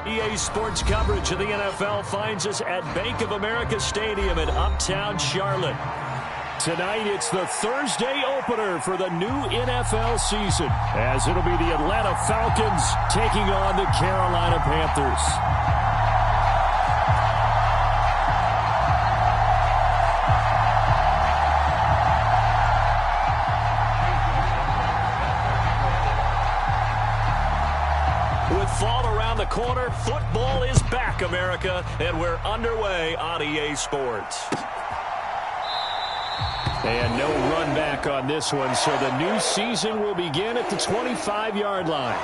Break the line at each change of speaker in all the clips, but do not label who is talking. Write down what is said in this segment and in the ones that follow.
EA Sports coverage of the NFL finds us at Bank of America Stadium in Uptown Charlotte. Tonight, it's the Thursday opener for the new NFL season, as it'll be the Atlanta Falcons taking on the Carolina Panthers. Fall around the corner. Football is back, America, and we're underway on EA Sports. And no run back on this one, so the new season will begin at the 25-yard line.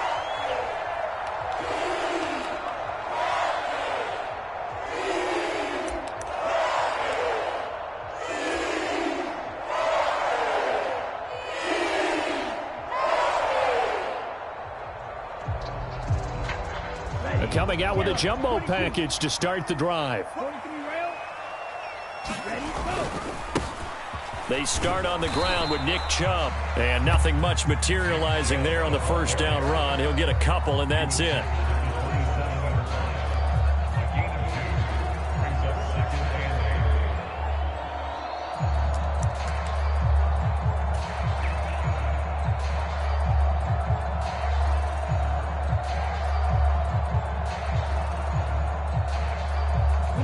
Coming out with a jumbo package to start the drive. They start on the ground with Nick Chubb. And nothing much materializing there on the first down run. He'll get a couple, and that's it.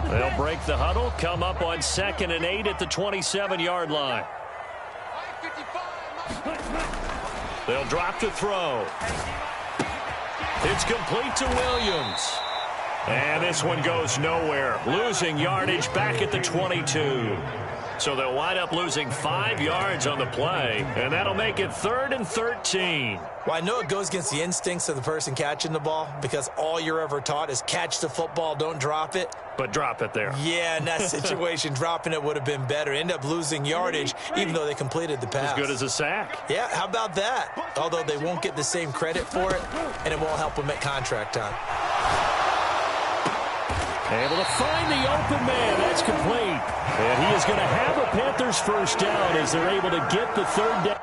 They'll break the huddle, come up on 2nd and 8 at the 27-yard line. They'll drop to throw. It's complete to Williams. And this one goes nowhere, losing yardage back at the 22. So they'll wind up losing 5 yards on the play, and that'll make it 3rd and 13.
Well, I know it goes against the instincts of the person catching the ball because all you're ever taught is catch the football, don't drop it.
But drop it there.
Yeah, in that situation, dropping it would have been better. End up losing yardage, even though they completed the pass.
As good as a sack.
Yeah, how about that? Although they won't get the same credit for it, and it won't help them at contract time.
Able to find the open man. That's complete. And he is going to have a Panthers first down as they're able to get the 3rd down.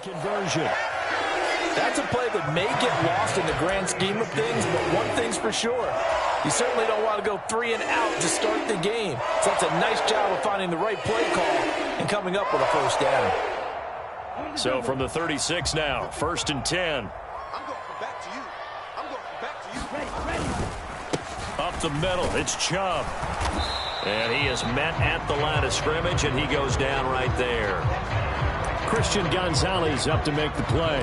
Conversion.
That's a play that may get lost in the grand scheme of things, but one thing's for sure. You certainly don't want to go 3 and out to start the game. So that's a nice job of finding the right play call and coming up with a first down.
So from the 36 now, 1st and 10.
I'm going back to you. I'm going back to you.
Up the middle, it's Chubb. And he is met at the line of scrimmage, and he goes down right there. Christian Gonzalez up to make the play.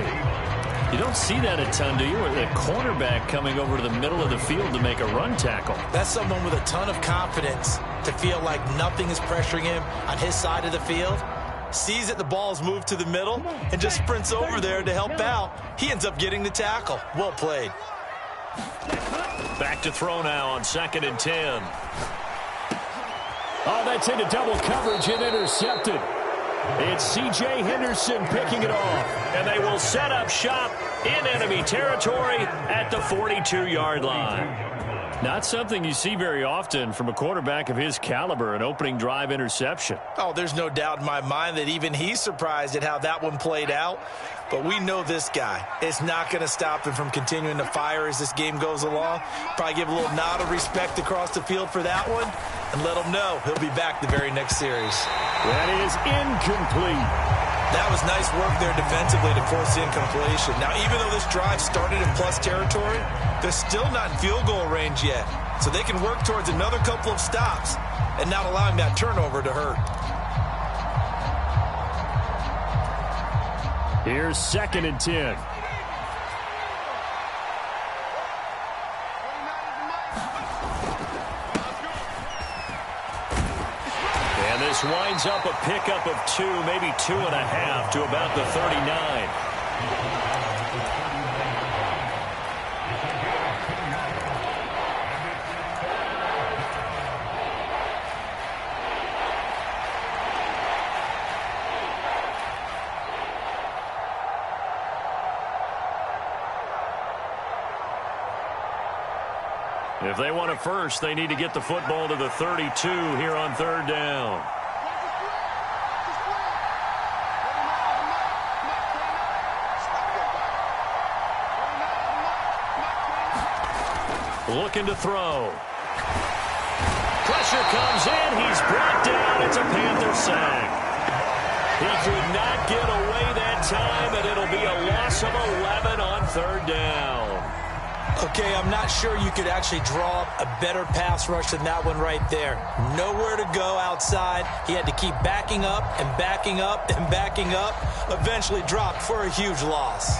You don't see that a ton, do you? Or the cornerback coming over to the middle of the field to make a run tackle.
That's someone with a ton of confidence to feel like nothing is pressuring him on his side of the field. sees that the ball's moved to the middle, and just sprints over there to help out. He ends up getting the tackle. Well played.
Back to throw now on 2nd and 10.
Oh, that's into double coverage and intercepted. It's C.J. Henderson picking it off.
And they will set up shop in enemy territory at the 42-yard line.
Not something you see very often from a quarterback of his caliber, an opening drive interception.
Oh, there's no doubt in my mind that even he's surprised at how that one played out. But we know this guy. It's not going to stop him from continuing to fire as this game goes along. Probably give a little nod of respect across the field for that one and let him know he'll be back the very next series.
That is incomplete.
That was nice work there defensively to force the incompletion. Now, even though this drive started in plus territory, they're still not in field goal range yet. So they can work towards another couple of stops and not allowing that turnover to hurt.
Here's 2nd and 10.
And this winds up a pickup of 2, maybe 2.5 to about the 39. If they want it first, they need to get the football to the 32 here on 3rd down. Looking to throw. Pressure comes in. He's brought down. It's a Panther sack. He could not get away that time, and it'll be a loss of 11 on 3rd down.
Okay, I'm not sure you could actually draw up a better pass rush than that one right there. Nowhere to go outside. He had to keep backing up and backing up and backing up. Eventually dropped for a huge loss.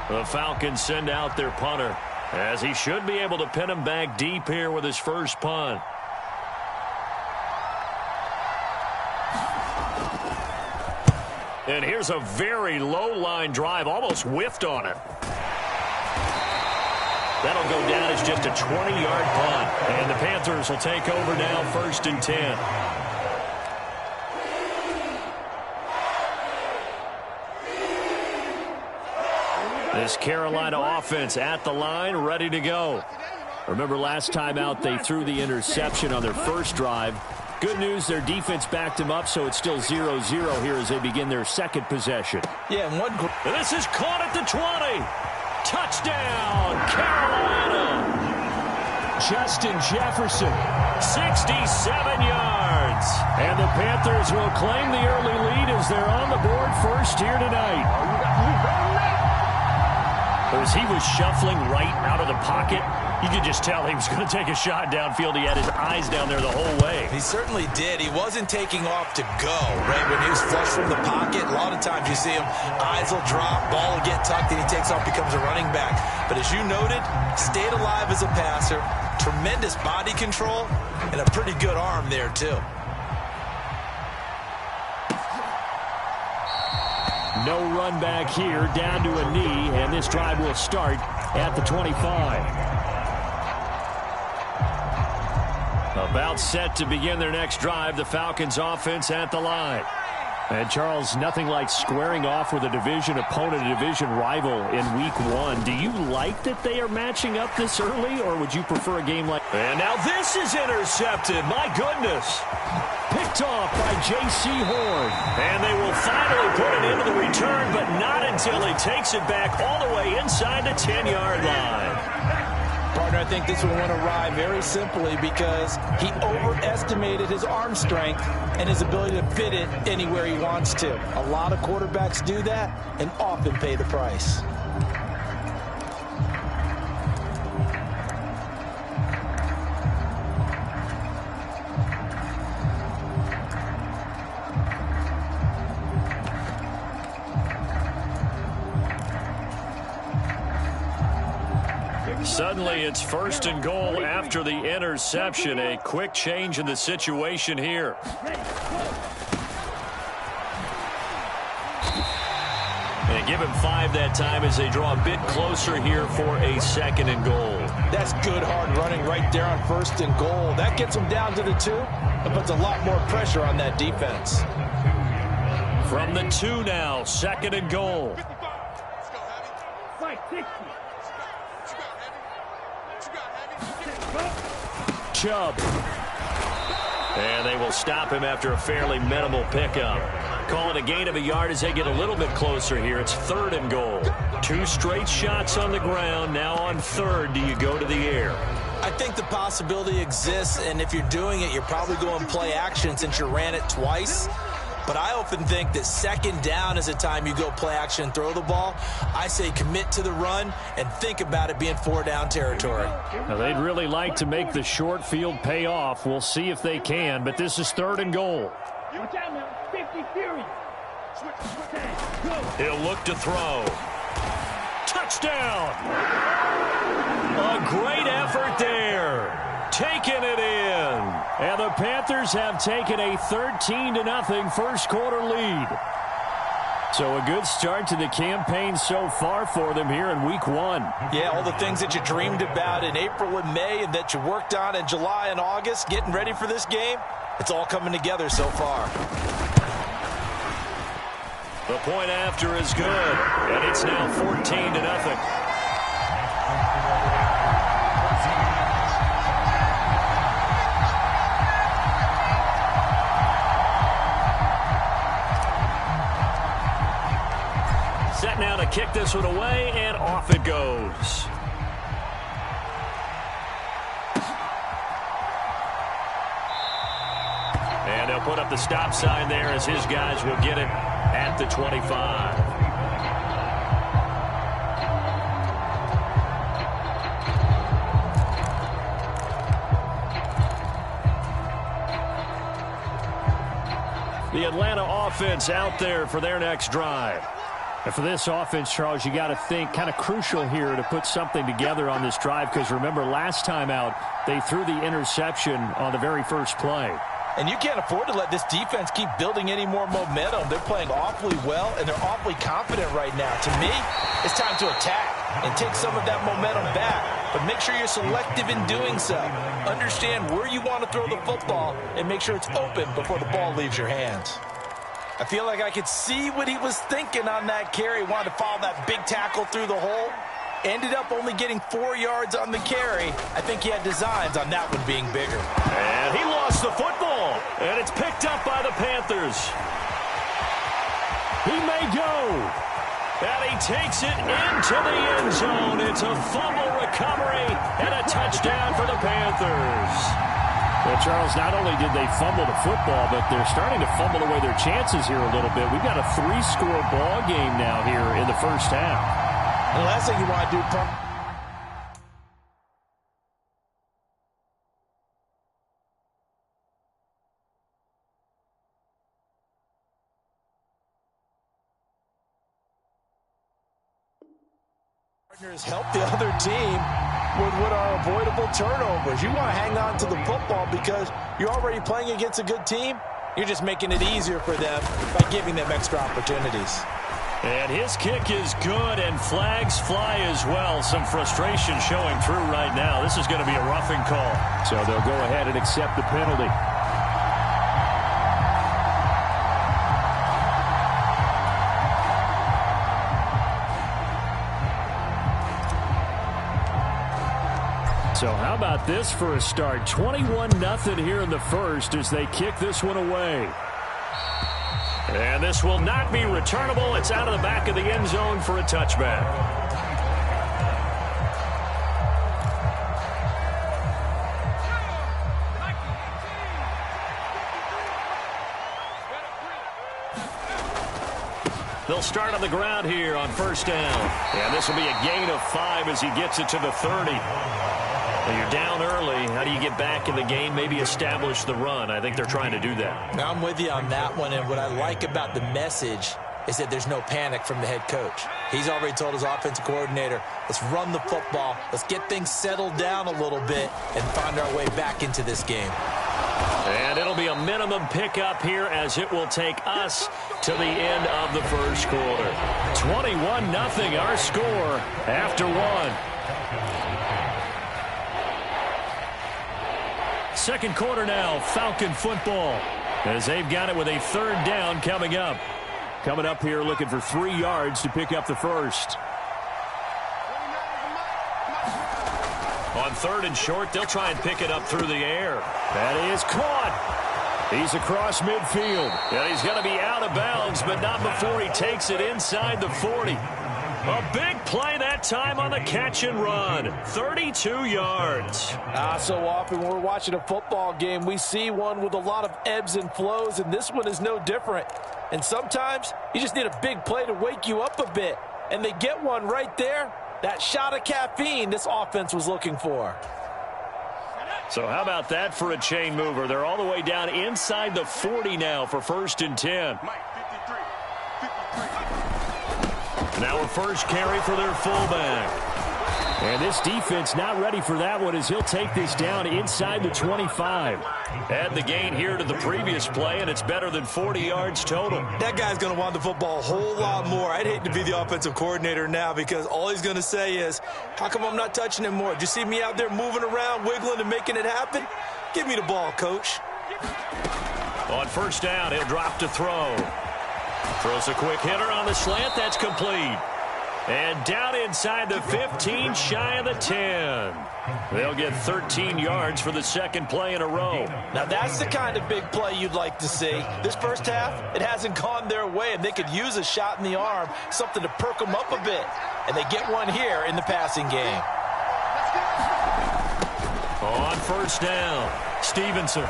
The Falcons send out their punter, as he should be able to pin him back deep here with his first punt. And here's a very low-line drive, almost whiffed on it. That'll go down as just a 20-yard punt. And the Panthers will take over now, 1st and 10. This Carolina offense at the line, ready to go. Remember last time out, they threw the interception on their first drive. Good news, their defense backed him up, so it's still 0-0 here as they begin their second possession.
Yeah, and
this is caught at the 20. Touchdown, Carolina.
Justin Jefferson.
67 yards.
And the Panthers will claim the early lead as they're on the board first here tonight.
As he was shuffling right out of the pocket, you could just tell he was going to take a shot downfield. He had his eyes down there the whole way.
He certainly did. He wasn't taking off to go, right? When he was flush from the pocket, a lot of times you see him, eyes will drop, ball will get tucked, and he takes off, becomes a running back. But as you noted, stayed alive as a passer, tremendous body control, and a pretty good arm there, too.
No run back here, down to a knee, and this drive will start at the 25.
About set to begin their next drive, the Falcons offense at the line.
And Charles, nothing like squaring off with a division opponent, a division rival in week 1. Do you like that they are matching up this early, or would you prefer a game like...
And now this is intercepted. My goodness.
Picked off by J.C. Horn.
And they will finally put it into the return, but not until he takes it back all the way inside the 10-yard line.
Partner, I think this one went awry very simply because he overestimated his arm strength and his ability to fit it anywhere he wants to. A lot of quarterbacks do that and often pay the price.
Suddenly, it's 1st and goal after the interception. A quick change in the situation here. And give him 5 that time as they draw a bit closer here for a 2nd and goal.
That's good hard running right there on 1st and goal. That gets them down to the 2. That puts a lot more pressure on that defense.
From the 2 now, 2nd and goal. Chubb. And they will stop him after a fairly minimal pickup. Call it a gain of a yard as they get a little bit closer here. It's 3rd and goal. 2 straight shots on the ground. Now on 3rd, do you go to the air?
I think the possibility exists, and if you're doing it, you're probably going play action since you ran it twice. But I often think that 2nd down is the time you go play action and throw the ball. I say commit to the run and think about it being 4-down territory.
Now, they'd really like to make the short field pay off. We'll see if they can, but this is 3rd and goal.
He'll look to throw. Touchdown! A great effort there. Taking it in.
And the Panthers have taken a 13-0 first quarter lead. So a good start to the campaign so far for them here in week 1.
Yeah, all the things that you dreamed about in April and May and that you worked on in July and August, getting ready for this game, it's all coming together so far.
The point after is good, and it's now 14-0. Set now to kick this one away, and off it goes. And they'll put up the stop sign there as his guys will get it at the 25. The Atlanta offense out there for their next drive.
And for this offense, Charles, you got to think kind of crucial here to put something together on this drive, because remember last time out they threw the interception on the very first play.
And you can't afford to let this defense keep building any more momentum. They're playing awfully well, and they're awfully confident right now. To me, it's time to attack and take some of that momentum back. But make sure you're selective in doing so. Understand where you want to throw the football and make sure it's open before the ball leaves your hands. I feel like I could see what he was thinking on that carry. Wanted to follow that big tackle through the hole. Ended up only getting 4 yards on the carry. I think he had designs on that one being bigger.
And he lost the football. And it's picked up by the Panthers. He may go. And he takes it into the end zone. It's a fumble recovery and a touchdown for the Panthers.
Well, Charles, not only did they fumble the football, but they're starting to fumble away their chances here a little bit. We've got a 3-score ball game now here in the first half.
The last thing you want to do, pump. Partners help the other team with what are avoidable turnovers. You want to hang on to the football because you're already playing against a good team. You're just making it easier for them by giving them extra opportunities.
And his kick is good, and flags fly as well. Some frustration showing through right now. This is going to be a roughing call.
So they'll go ahead and accept the penalty. So how about this for a start? 21-0 here in the first as they kick this one away.
And this will not be returnable. It's out of the back of the end zone for a touchback. They'll start on the ground here on first down. And this will be a gain of 5 as he gets it to the 30. Well, you're down early. How do you get back in the game? Maybe establish the run. I think they're trying to do that.
I'm with you on that one, and what I like about the message is that there's no panic from the head coach. He's already told his offensive coordinator, let's run the football, let's get things settled down a little bit and find our way back into this game.
And it'll be a minimum pickup here as it will take us to the end of the first quarter. 21-0 our score after one. Second quarter now, Falcon football, as they've got it with a third down coming up. Coming up here looking for 3 yards to pick up the first.
On third and short, they'll try and pick it up through the air.
That is caught. He's across midfield.
And he's going to be out of bounds, but not before he takes it inside the 40. A big play that time on the catch and run. 32 yards.
So often when we're watching a football game, we see one with a lot of ebbs and flows, and this one is no different. And sometimes you just need a big play to wake you up a bit. And they get one right there. That shot of caffeine this offense was looking for.
So how about that for a chain mover? They're all the way down inside the 40 now for 1st and 10. Now a first carry for their fullback.
And this defense not ready for that one as he'll take this down inside the 25.
Add the gain here to the previous play, and it's better than 40 yards total.
That guy's going to want the football a whole lot more. I'd hate to be the offensive coordinator now because all he's going to say is, how come I'm not touching it more? Did you see me out there moving around, wiggling, and making it happen? Give me the ball, coach.
On first down, he'll drop to throw. Throws a quick hitter on the slant. That's complete. And down inside the 15, shy of the 10. They'll get 13 yards for the second play in a row.
Now that's the kind of big play you'd like to see. This first half, it hasn't gone their way, and they could use a shot in the arm, something to perk them up a bit. And they get one here in the passing game.
On first down, Stevenson.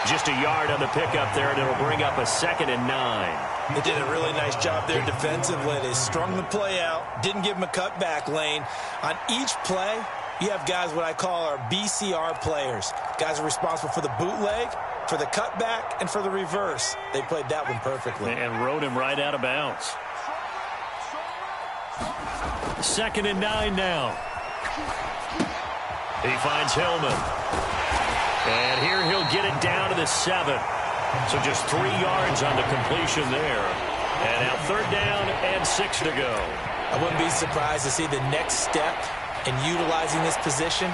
Just a yard on the pickup there, and it'll bring up a 2nd and 9.
They did a really nice job there defensively. They strung the play out, didn't give him a cutback lane. On each play, you have guys what I call our BCR players. Guys are responsible for the bootleg, for the cutback, and for the reverse. They played that one perfectly.
And rode him right out of bounds. 2nd and 9 now. He finds Hillman. And here he'll get it down to the 7. So just 3 yards on the completion there. And now 3rd down and 6 to go.
I wouldn't be surprised to see the next step in utilizing this position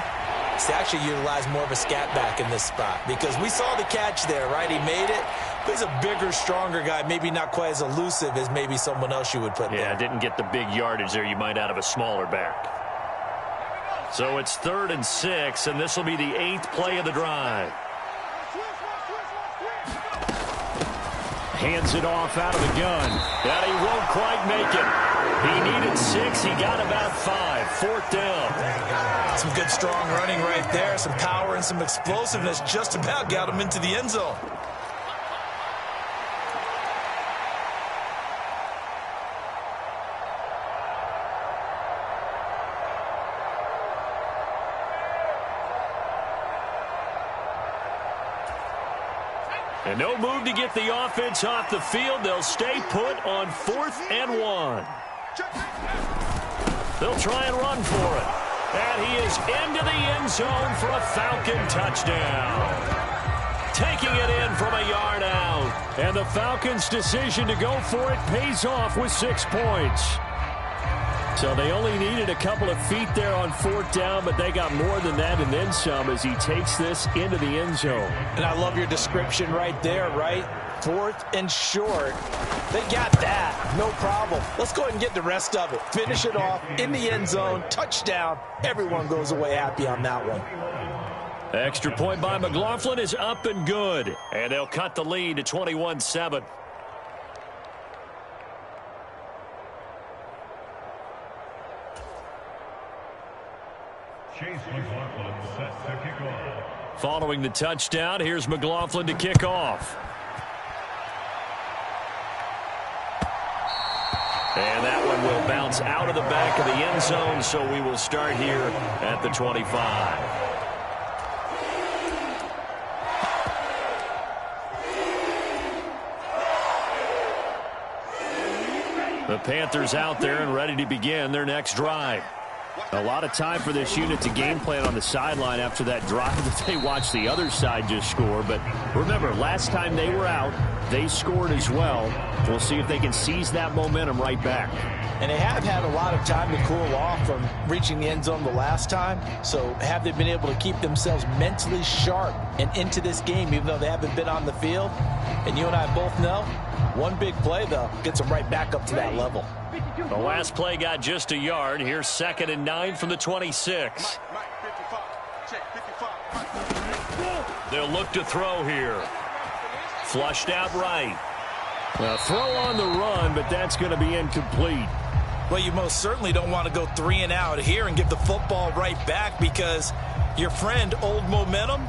is to actually utilize more of a scat back in this spot. Because we saw the catch there, right? He made it. But he's a bigger, stronger guy, maybe not quite as elusive as maybe someone else you would put there.
Yeah, didn't get the big yardage there you might out of a smaller back. So it's 3rd and 6, and this will be the 8th play of the drive.
Hands it off out of the gun.
And he won't quite make it. He needed 6. He got about 5. 4th down.
Some good, strong running right there. Some power and some explosiveness just about got him into the end zone.
And no move to get the offense off the field. They'll stay put on 4th and 1. They'll try and run for it. And he is into the end zone for a Falcon touchdown. Taking it in from a yard out.
And the Falcons' decision to go for it pays off with 6 points. So they only needed a couple of feet there on 4th down, but they got more than that and then some as he takes this into the end zone.
And I love your description right there, right? 4th and short. They got that. No problem. Let's go ahead and get the rest of it. Finish it off in the end zone. Touchdown. Everyone goes away happy on that one.
Extra point by McLaughlin is up and good. And they'll cut the lead to 21-7. Following the touchdown, here's McLaughlin to kick off. And that one will bounce out of the back of the end zone, so we will start here at the 25.
The Panthers out there and ready to begin their next drive. A lot of time for this unit to game plan on the sideline after that drive that they watched the other side just score. But remember, last time they were out, they scored as well. We'll see if they can seize that momentum right back.
And they have had a lot of time to cool off from reaching the end zone the last time. So have they been able to keep themselves mentally sharp and into this game, even though they haven't been on the field? And you and I both know, one big play, though, gets them right back up to that level.
The last play got just a yard. Here's 2nd and 9 from the 26. They'll look to throw here. Flushed out right. A throw on the run, but that's going to be incomplete.
Well, you most certainly don't want to go 3 and out here and give the football right back, because your friend, Old Momentum,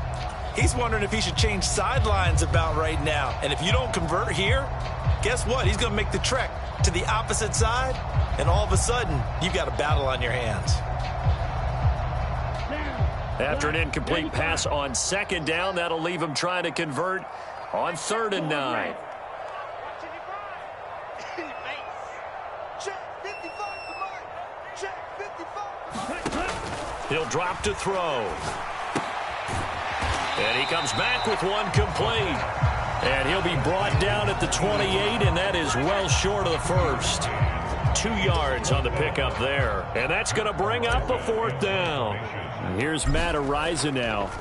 he's wondering if he should change sidelines about right now. And if you don't convert here, guess what? He's going to make the trek to the opposite side, and all of a sudden, you've got a battle on your hands.
After an incomplete pass on 2nd down, that'll leave him trying to convert on 3rd and 9. He'll drop to throw. And he comes back with one complete. And he'll be brought down at the 28, and that is well short of the first. 2 yards on the pickup there. And that's going to bring up a 4th down. And here's Matt Ariza now.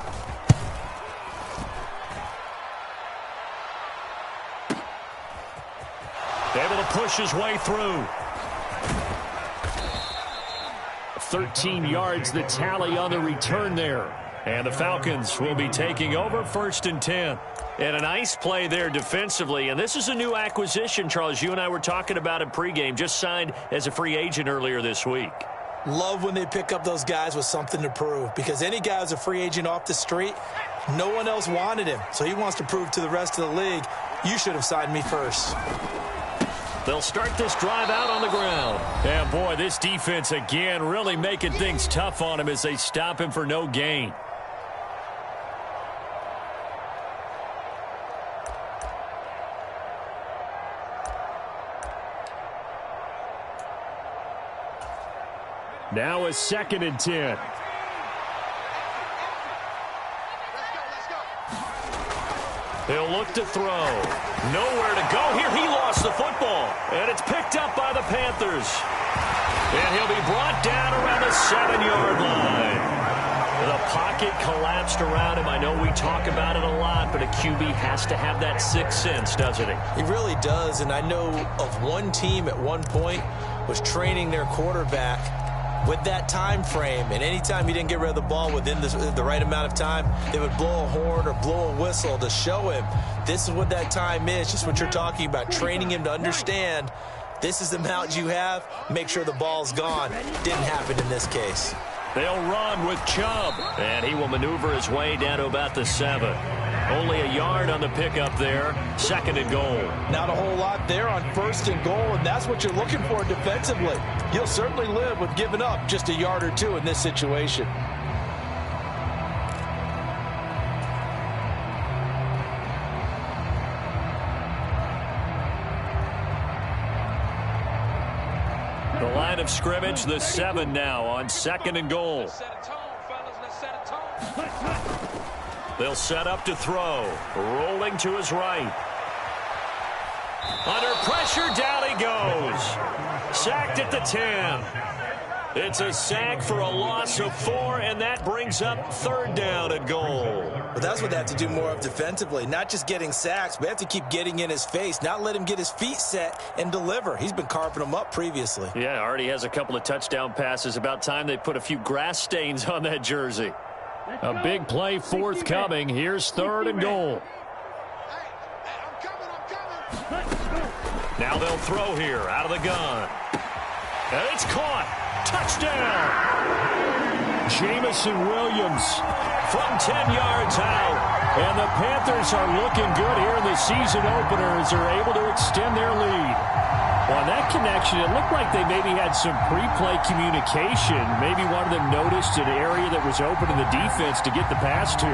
Able to push his way through. 13 yards the tally on the return there. And the Falcons will be taking over 1st and 10. And a nice play there defensively. And this is a new acquisition, Charles. You and I were talking about it pregame. Just signed as a free agent earlier this week.
Love when they pick up those guys with something to prove, because any guy who's a free agent off the street, no one else wanted him. So he wants to prove to the rest of the league, you should have signed me first.
They'll start this drive out on the ground. And, boy, this defense, again, really making things tough on him as they stop him for no gain. Now a 2nd and 10. They'll look to throw. Nowhere to go here. He lost the football. And it's picked up by the Panthers. And he'll be brought down around the 7-yard line. The pocket collapsed around him. I know we talk about it a lot, but a QB has to have that sixth sense, doesn't he?
He really does. And I know of one team at one point was training their quarterback with that time frame, and anytime he didn't get rid of the ball within the right amount of time, they would blow a horn or blow a whistle to show him this is what that time is, just what you're talking about, training him to understand this is the amount you have, make sure the ball's gone. Didn't happen in this case.
They'll run with Chubb, and he will maneuver his way down to about the 7. Only a yard on the pickup there. 2nd and goal.
Not a whole lot there on 1st and goal, and that's what you're looking for defensively. You'll certainly live with giving up just a yard or 2 in this situation.
The line of scrimmage, the 7 now on 2nd and goal. They'll set up to throw. Rolling to his right. Under pressure, down he goes. Sacked at the 10. It's a sack for a loss of 4, and that brings up 3rd down and goal.
But that's what they have to do more of defensively, not just getting sacks, but have to keep getting in his face, not let him get his feet set and deliver. He's been carving them up previously.
Yeah, already has a couple of touchdown passes. About time they put a few grass stains on that jersey. A big play forthcoming. Here's 3rd and goal. Now they'll throw here out of the gun. And it's caught. Touchdown. Jamison Williams from 10 yards out. And the Panthers are looking good here in the season opener as they're able to extend their lead. On that connection, it looked like they maybe had some pre-play communication. Maybe one of them noticed an area that was open in the defense to get the pass to.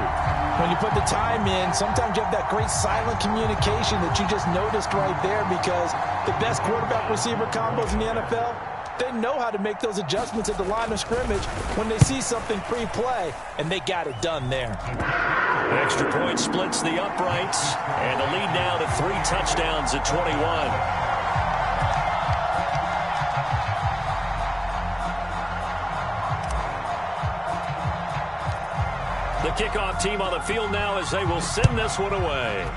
When you put the time in, sometimes you have that great silent communication that you just noticed right there, because the best quarterback-receiver combos in the NFL, they know how to make those adjustments at the line of scrimmage when they see something pre-play, and they got it done there.
Extra point splits the uprights, and the lead now to 3 touchdowns at 21. The kickoff team on the field now as they will send this one away.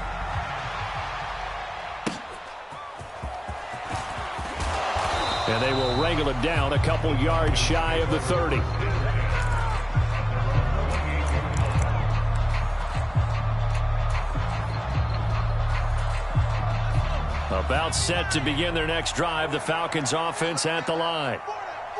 And they will wrangle it down a couple yards shy of the 30. About set to begin their next drive, the Falcons offense at the line.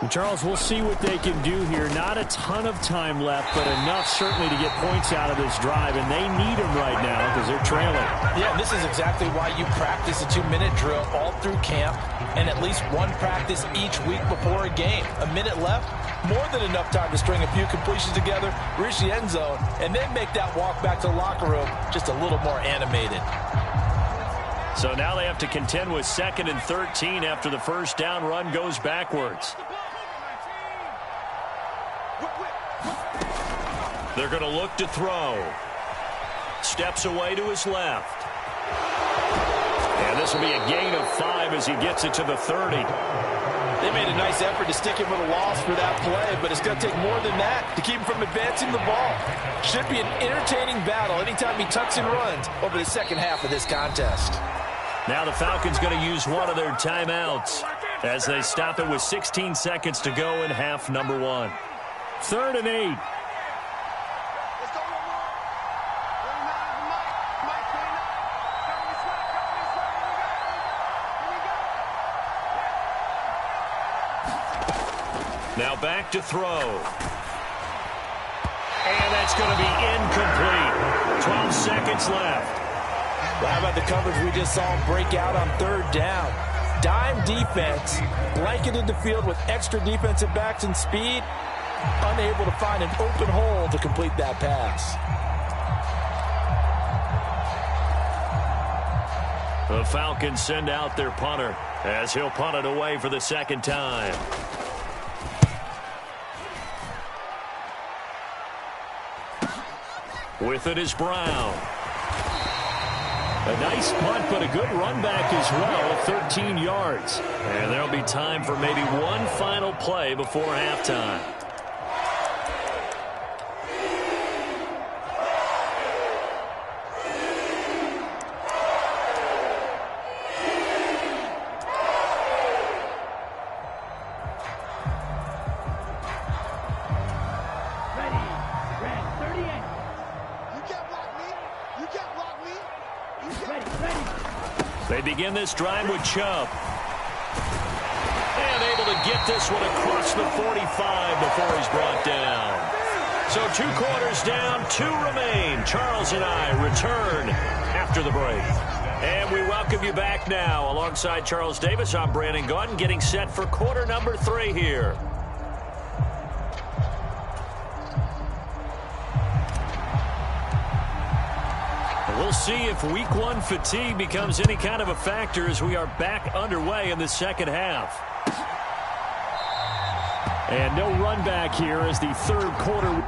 Charles, we'll see what they can do here. Not a ton of time left, but enough certainly to get points out of this drive, and they need them right now because they're trailing.
Yeah, this is exactly why you practice a 2-minute drill all through camp and at least one practice each week before a game. A minute left, more than enough time to string a few completions together, reach the end zone, and then make that walk back to the locker room just a little more animated.
So now they have to contend with 2nd and 13 after the first down run goes backwards. They're going to look to throw. Steps away to his left. And this will be a gain of 5 as he gets it to the 30.
They made a nice effort to stick him with a loss for that play, but it's going to take more than that to keep him from advancing the ball. Should be an entertaining battle anytime he tucks and runs over the second half of this contest.
Now the Falcons going to use one of their timeouts as they stop it with 16 seconds to go in half number 1.
3rd and 8.
Now back to throw. And that's going to be incomplete. 12 seconds left.
Well, how about the coverage we just saw break out on 3rd down? Dime defense, blanketed the field with extra defensive backs and speed, unable to find an open hole to complete that pass.
The Falcons send out their punter as he'll punt it away for the 2nd time. With it is Brown. A nice punt, but a good run back as well, 13 yards. And there'll be time for maybe one final play before halftime. They begin this drive with Chubb. And able to get this one across the 45 before he's brought down. So 2 quarters down, 2 remain. Charles and I return after the break. And we welcome you back now. Alongside Charles Davis, I'm Brandon Gaudin, getting set for quarter number 3 here. We'll see if week 1 fatigue becomes any kind of a factor as we are back underway in the second half.
And no run back here as the 3rd quarter.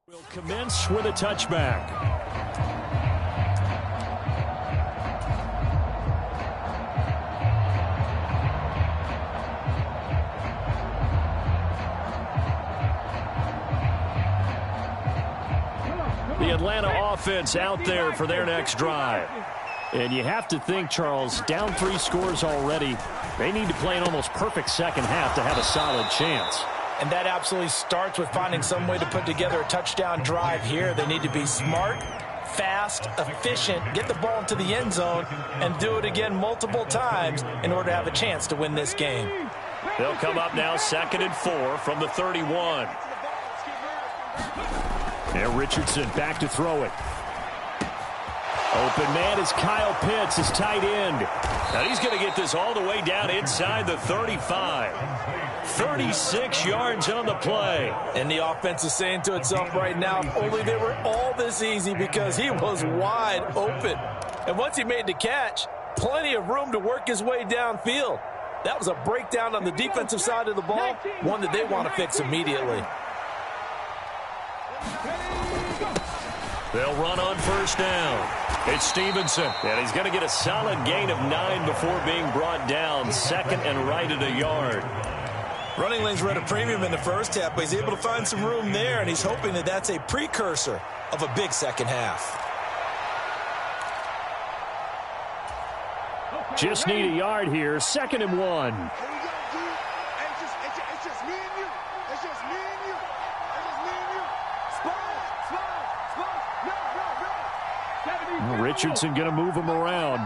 Will commence with a touchback. Atlanta offense out there for their next drive. And you have to think, Charles, down 3 scores already. They need to play an almost perfect second half to have a solid chance.
And that absolutely starts with finding some way to put together a touchdown drive here. They need to be smart, fast, efficient, get the ball into the end zone, and do it again multiple times in order to have a chance to win this game.
They'll come up now 2nd and 4 from the 31. And Richardson back to throw it. Open man is Kyle Pitts, his tight end. Now he's going to get this all the way down inside the 35. 36 yards on the play.
And the offense is saying to itself right now, if only they were all this easy, because he was wide open. And once he made the catch, plenty of room to work his way downfield. That was a breakdown on the defensive side of the ball, one that they want to fix immediately.
They'll run on 1st down. It's Stevenson, and he's going to get a solid gain of 9 before being brought down, 2nd and right at a yard.
Running lanes were at a premium in the first half, but he's able to find some room there, and he's hoping that that's a precursor of a big second half.
Just need a yard here, 2nd and 1. Richardson going to move him around.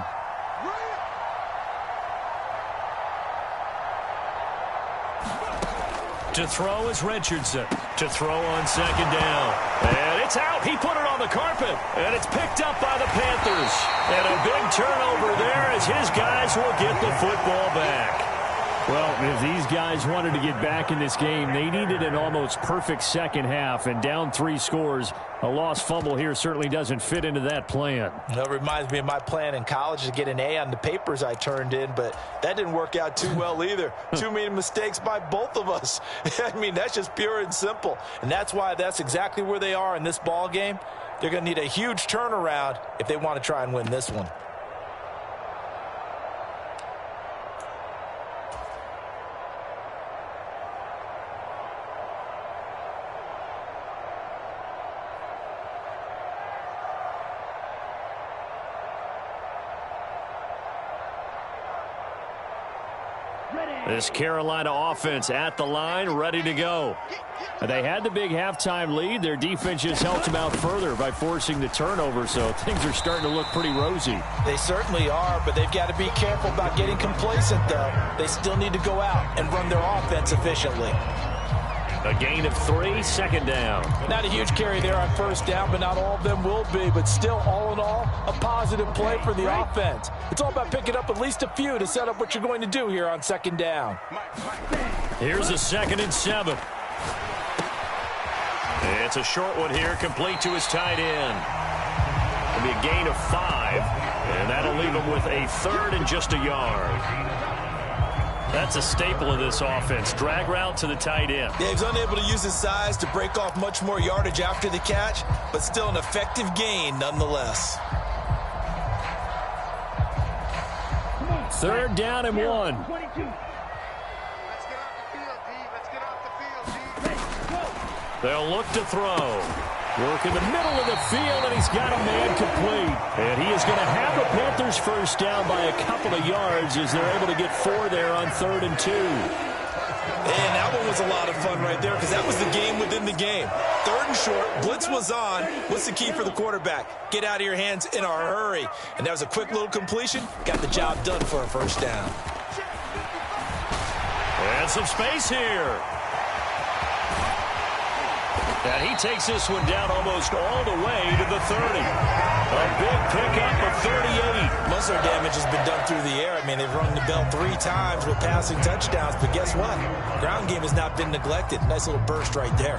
To throw is Richardson. To throw on 2nd down. And it's out. He put it on the carpet. And it's picked up by the Panthers. And a big turnover there as his guys will get the football back. Well, if these guys wanted to get back in this game, they needed an almost perfect second half, and down 3 scores. A lost fumble here certainly doesn't fit into that plan.
That reminds me of my plan in college to get an A on the papers I turned in, but that didn't work out too well either. Too many mistakes by both of us. I mean, that's just pure and simple. And that's why that's exactly where they are in this ball game. They're going to need a huge turnaround if they want to try and win this one.
This Carolina offense at the line, ready to go. They had the big halftime lead. Their defense just helped them out further by forcing the turnover, so things are starting to look pretty rosy.
They certainly are, but they've got to be careful about getting complacent, though. They still need to go out and run their offense efficiently.
A gain of 3, 2nd down.
Not a huge carry there on 1st down, but not all of them will be. But still, all in all, a positive play for the offense. It's all about picking up at least a few to set up what you're going to do here on 2nd down.
Here's a 2nd and 7. It's a short one here, complete to his tight end. It'll be a gain of 5, and that'll leave him with a 3rd and just a yard. That's a staple of this offense. Drag route to the tight end.
Yeah, he's unable to use his size to break off much more yardage after the catch, but still an effective gain nonetheless.
3rd down and 1. They'll look to throw. Work in the middle of the field, and he's got a man complete. And he is going to have the Panthers 1st down by a couple of yards as they're able to get 4 there on 3rd and 2.
And that one was a lot of fun right there because that was the game within the game. 3rd and short, blitz was on. What's the key for the quarterback? Get out of your hands in a hurry. And that was a quick little completion. Got the job done for a 1st down.
And some space here. And he takes this one down almost all the way to the 30. A big pickup of 38.
Most of their damage has been done through the air. I mean, they've rung the bell 3 times with passing touchdowns, but guess what? Ground game has not been neglected. Nice little burst right there.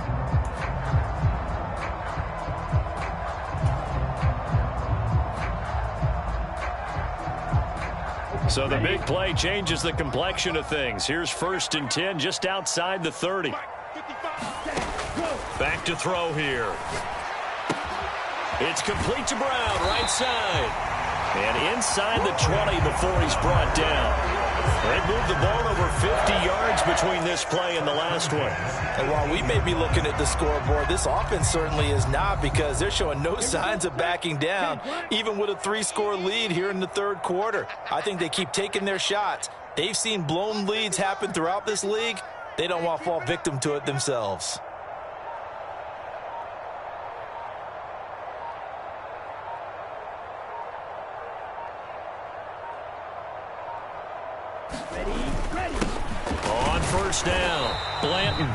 So the big play changes the complexion of things. Here's 1st and 10 just outside the 30. Back to throw here. It's complete to Brown, right side. And inside the 20 before he's brought down.
They moved the ball over 50 yards between this play and the last one.
And while we may be looking at the scoreboard, this offense certainly is not, because they're showing no signs of backing down, even with a 3-score lead here in the third quarter. I think they keep taking their shots. They've seen blown leads happen throughout this league. They don't want to fall victim to it themselves.
On first down, Blanton.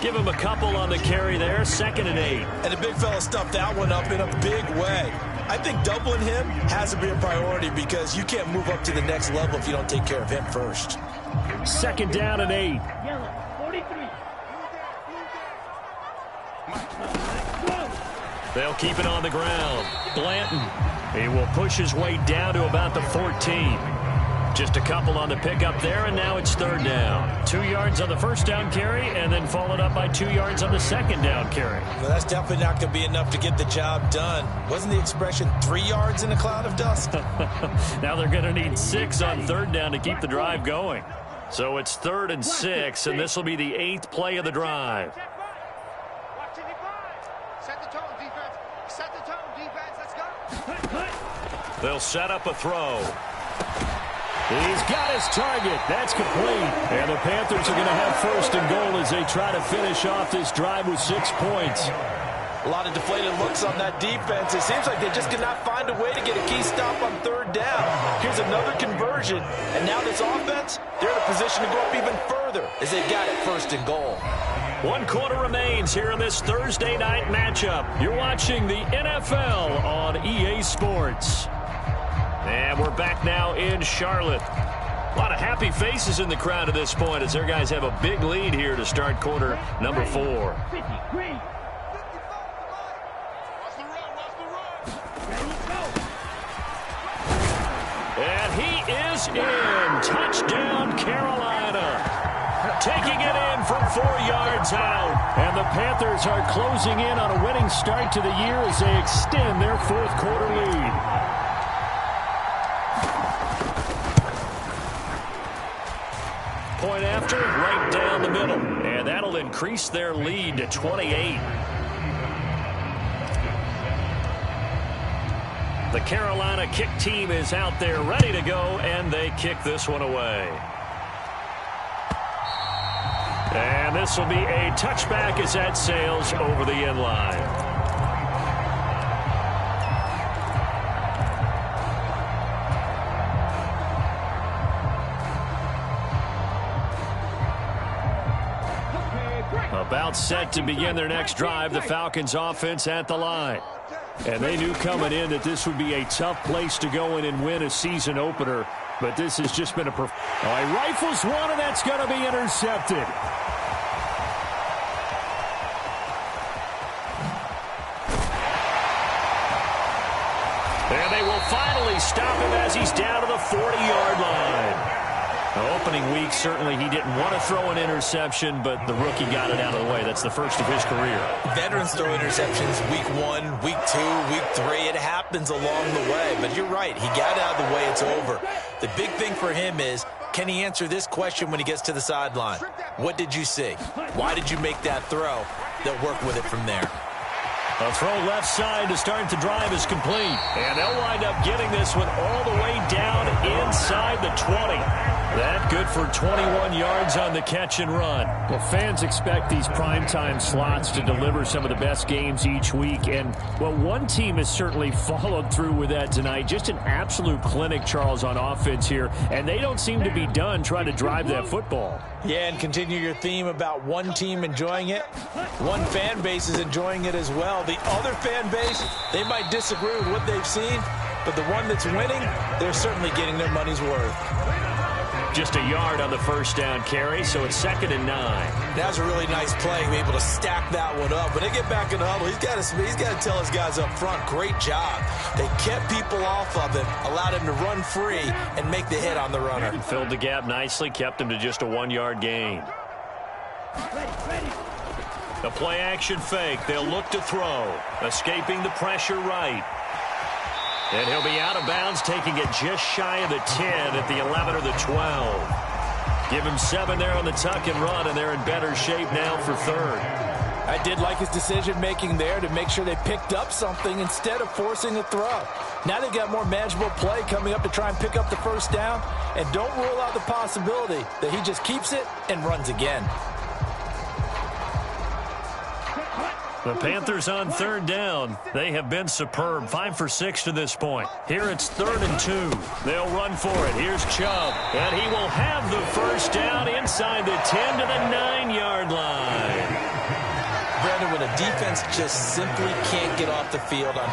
Give him a couple on the carry there, 2nd and 8.
And the big fella stuffed that one up in a big way. I think doubling him has to be a priority, because you can't move up to the next level if you don't take care of him first.
2nd down and 8. They'll keep it on the ground. Blanton. He will push his way down to about the 14. Just a couple on the pickup there, and now it's 3rd down. 2 yards on the first down carry, and then followed up by 2 yards on the 2nd down carry.
Well, that's definitely not going to be enough to get the job done. Wasn't the expression 3 yards in a cloud of dust?
Now they're going to need 6 on 3rd down to keep the drive going. So it's 3rd and 6, and this will be the 8th play of the drive.
Set the tone, defense. Set the tone, defense. Let's go.
They'll set up a throw.
He's got his target. That's complete. And the Panthers are going to have 1st and goal as they try to finish off this drive with 6 points.
A lot of deflated looks on that defense. It seems like they just cannot find a way to get a key stop on 3rd down. Here's another conversion, and now this offense, they're in a position to go up even further as they got it 1st and goal.
1 quarter remains here in this Thursday night matchup. You're watching the NFL on EA Sports. And we're back now in Charlotte. A lot of happy faces in the crowd at this point as their guys have a big lead here to start quarter number 4. And he is in. Touchdown, Carolina. Taking it in from 4 yards out. And the Panthers are closing in on a winning start to the year as they extend their 4th quarter lead. Point after, right down the middle. And that'll increase their lead to 28. The Carolina kick team is out there ready to go, and they kick this one away. And this will be a touchback as that sails over the end line. About set to begin their next drive, the Falcons offense at the line. And they knew coming in that this would be a tough place to go in and win a season opener. But this has just been a... he rifles one, and that's going to be intercepted. And they will finally stop him as he's down to the 40-yard line. Now, opening week, certainly he didn't want to throw an interception, but the rookie got it out of the way. That's the first of his career.
Veterans throw interceptions week 1, week 2, week 3. It happens along the way. But you're right. He got it out of the way. It's over. The big thing for him is, can he answer this question when he gets to the sideline? What did you see? Why did you make that throw? They'll work with it from there.
A throw left side to start the drive is complete. And they'll wind up getting this one all the way down inside the 20. That good for 21 yards on the catch and run.
Well, fans expect these primetime slots to deliver some of the best games each week. And, well, one team has certainly followed through with that tonight. Just an absolute clinic, Charles, on offense here. And they don't seem to be done trying to drive that football.
Yeah, and continue your theme about one team enjoying it. One fan base is enjoying it as well. The other fan base, they might disagree with what they've seen, but the one that's winning, they're certainly getting their money's worth.
Just a yard on the first down carry, so it's 2nd and 9.
That was a really nice play, be able to stack that one up. When they get back in the huddle, he's got to tell his guys up front, great job. They kept people off of him, allowed him to run free, and make the hit on the runner.
Filled the gap nicely, kept him to just a 1-yard gain. The play-action fake. They'll look to throw. Escaping the pressure right. And he'll be out of bounds, taking it just shy of the 10 at the 11 or the 12. Give him 7 there on the tuck and run, and they're in better shape now for third.
I did like his decision-making there to make sure they picked up something instead of forcing a throw. Now they've got more manageable play coming up to try and pick up the first down, and don't rule out the possibility that he just keeps it and runs again.
The Panthers on third down. They have been superb. 5 for 6 to this point. Here it's 3rd and 2. They'll run for it. Here's Chubb. And he will have the first down inside the 10 to the 9-yard line.
Brandon, when a defense just simply can't get off the field on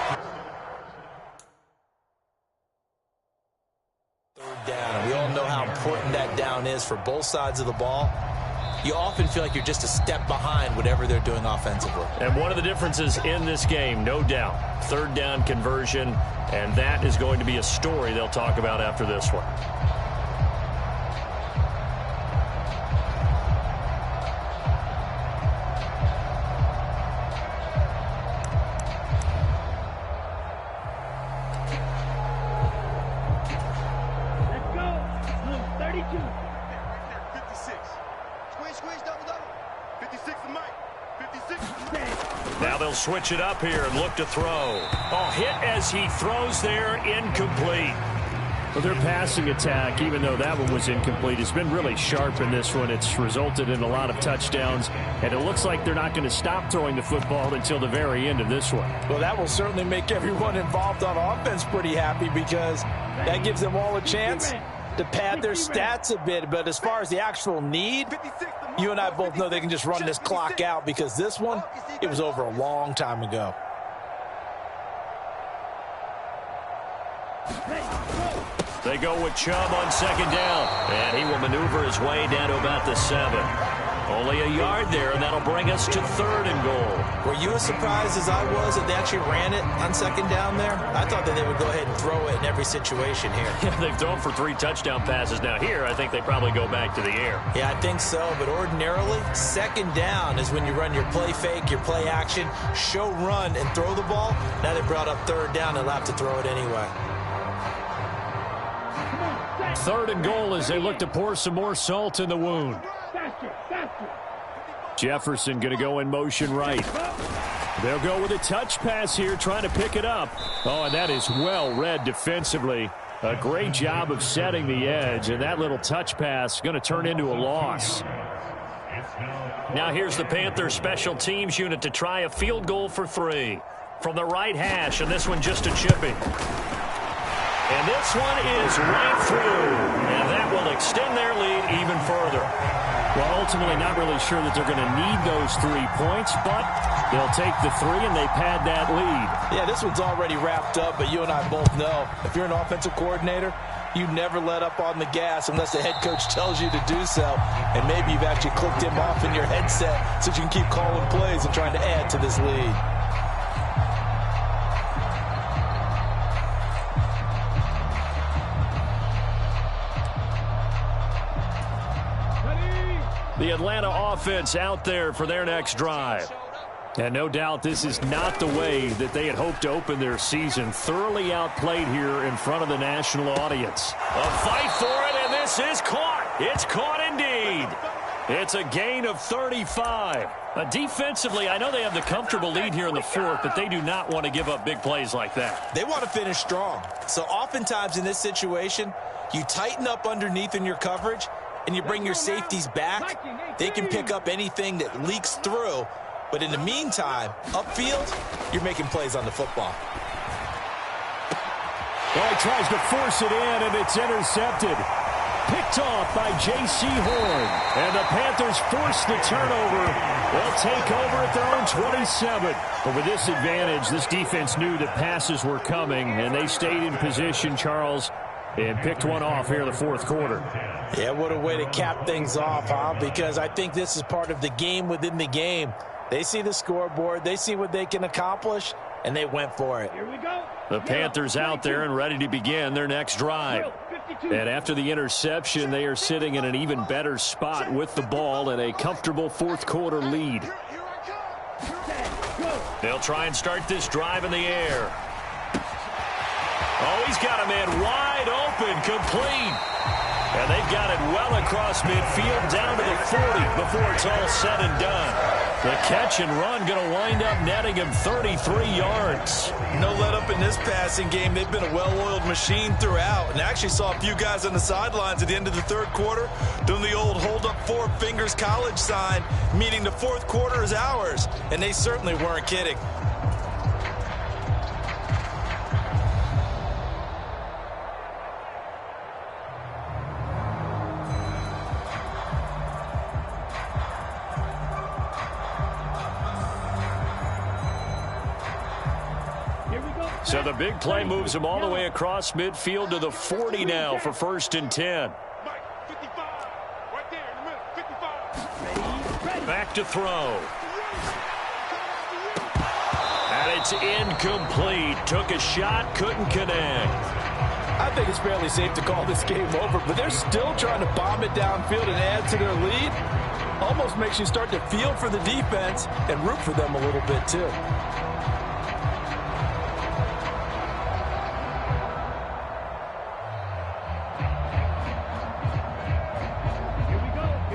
third down, and we all know how important that down is for both sides of the ball, you often feel like you're just a step behind whatever they're doing offensively.
And one of the differences in this game, no doubt, third down conversion, and that is going to be a story they'll talk about after this one.
Let's go. 32.
Squeeze, double. 56 for Mike. 56.
Now they'll switch it up here and look to throw. Oh, hit as he throws there, incomplete.
Well, their passing attack, even though that one was incomplete, has been really sharp in this one. It's resulted in a lot of touchdowns, and it looks like they're not going to stop throwing the football until the very end of this one.
Well, that will certainly make everyone involved on offense pretty happy because that gives them all a chance to pad their stats a bit. But as far as the actual need, you and I both know they can just run this clock out because this one, it was over a long time ago.
They go with Chubb on second down, and he will maneuver his way down to about the 7. Only a yard there, and that'll bring us to 3rd and goal.
Were you as surprised as I was that they actually ran it on second down there? I thought that they would go ahead and throw it in every situation here.
Yeah, they've thrown for 3 touchdown passes. Now here, I think they probably go back to the air.
Yeah, I think so, but ordinarily, second down is when you run your play fake, your play action, show run, and throw the ball. Now they brought up 3rd down, they'll have to throw it anyway.
3rd and goal as they look to pour some more salt in the wound. Jefferson going to go in motion right. They'll go with a touch pass here, trying to pick it up. Oh, and that is well read defensively. A great job of setting the edge, and that little touch pass going to turn into a loss.
Now here's the Panthers special teams unit to try a field goal for 3. From the right hash, and this one just a chipping. And this one is right through, and that will extend their lead even further.
Well, ultimately not really sure that they're going to need those 3 points, but they'll take the 3 and they pad that lead.
Yeah, this one's already wrapped up, but you and I both know if you're an offensive coordinator, you never let up on the gas unless the head coach tells you to do so. And maybe you've actually clicked him off in your headset so you can keep calling plays and trying to add to this lead.
The Atlanta offense out there for their next drive.
And no doubt this is not the way that they had hoped to open their season. Thoroughly outplayed here in front of the national audience.
A fight for it, and this is caught. It's caught indeed. It's a gain of 35. Defensively, I know they have the comfortable lead here in the 4th, but they do not want to give up big plays like that.
They want to finish strong. So oftentimes in this situation, you tighten up underneath in your coverage, and you bring your safeties back. They can pick up anything that leaks through. But in the meantime, upfield, you're making plays on the football.
Well, he tries to force it in, and it's intercepted. Picked off by J.C. Horn. And the Panthers force the turnover. They'll take over at their own 27. But with this advantage, this defense knew that passes were coming, and they stayed in position, Charles, and picked one off here in the 4th quarter.
Yeah, what a way to cap things off, huh? Because I think this is part of the game within the game. They see the scoreboard, they see what they can accomplish, and they went for it.
Here we go.
The Panthers out there and ready to begin their next drive. And after the interception, they are sitting in an even better spot with the ball and a comfortable 4th quarter lead. They'll try and start this drive in the air. Oh, he's got a man wide open, complete. And they've got it well across midfield down to the 40 before it's all said and done. The catch and run going to wind up netting him 33 yards.
No let up in this passing game. They've been a well-oiled machine throughout. And I actually saw a few guys on the sidelines at the end of the third quarter doing the old hold up four fingers college sign, meaning the fourth quarter is ours. And they certainly weren't kidding.
So the big play moves him all the way across midfield to the 40 now for 1st and 10. Back to throw. And it's incomplete. Took a shot, couldn't connect.
I think it's fairly safe to call this game over, but they're still trying to bomb it downfield and add to their lead. Almost makes you start to feel for the defense and root for them a little bit too.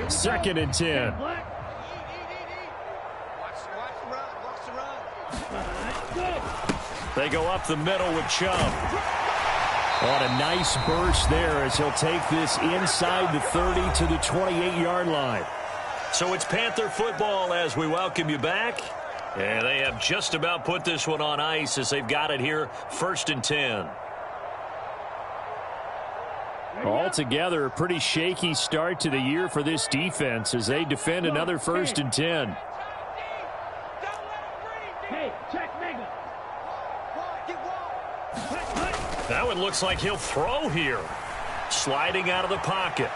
Second and 10. They go up the middle with Chubb. On a nice burst there as he'll take this inside the 30 to the 28-yard line.
So it's Panther football as we welcome you back. And they have just about put this one on ice as they've got it here, 1st and 10.
Altogether, a pretty shaky start to the year for this defense as they defend another 1st and 10.
Hey, check Mega.
That one looks like he'll throw here. Sliding out of the pocket.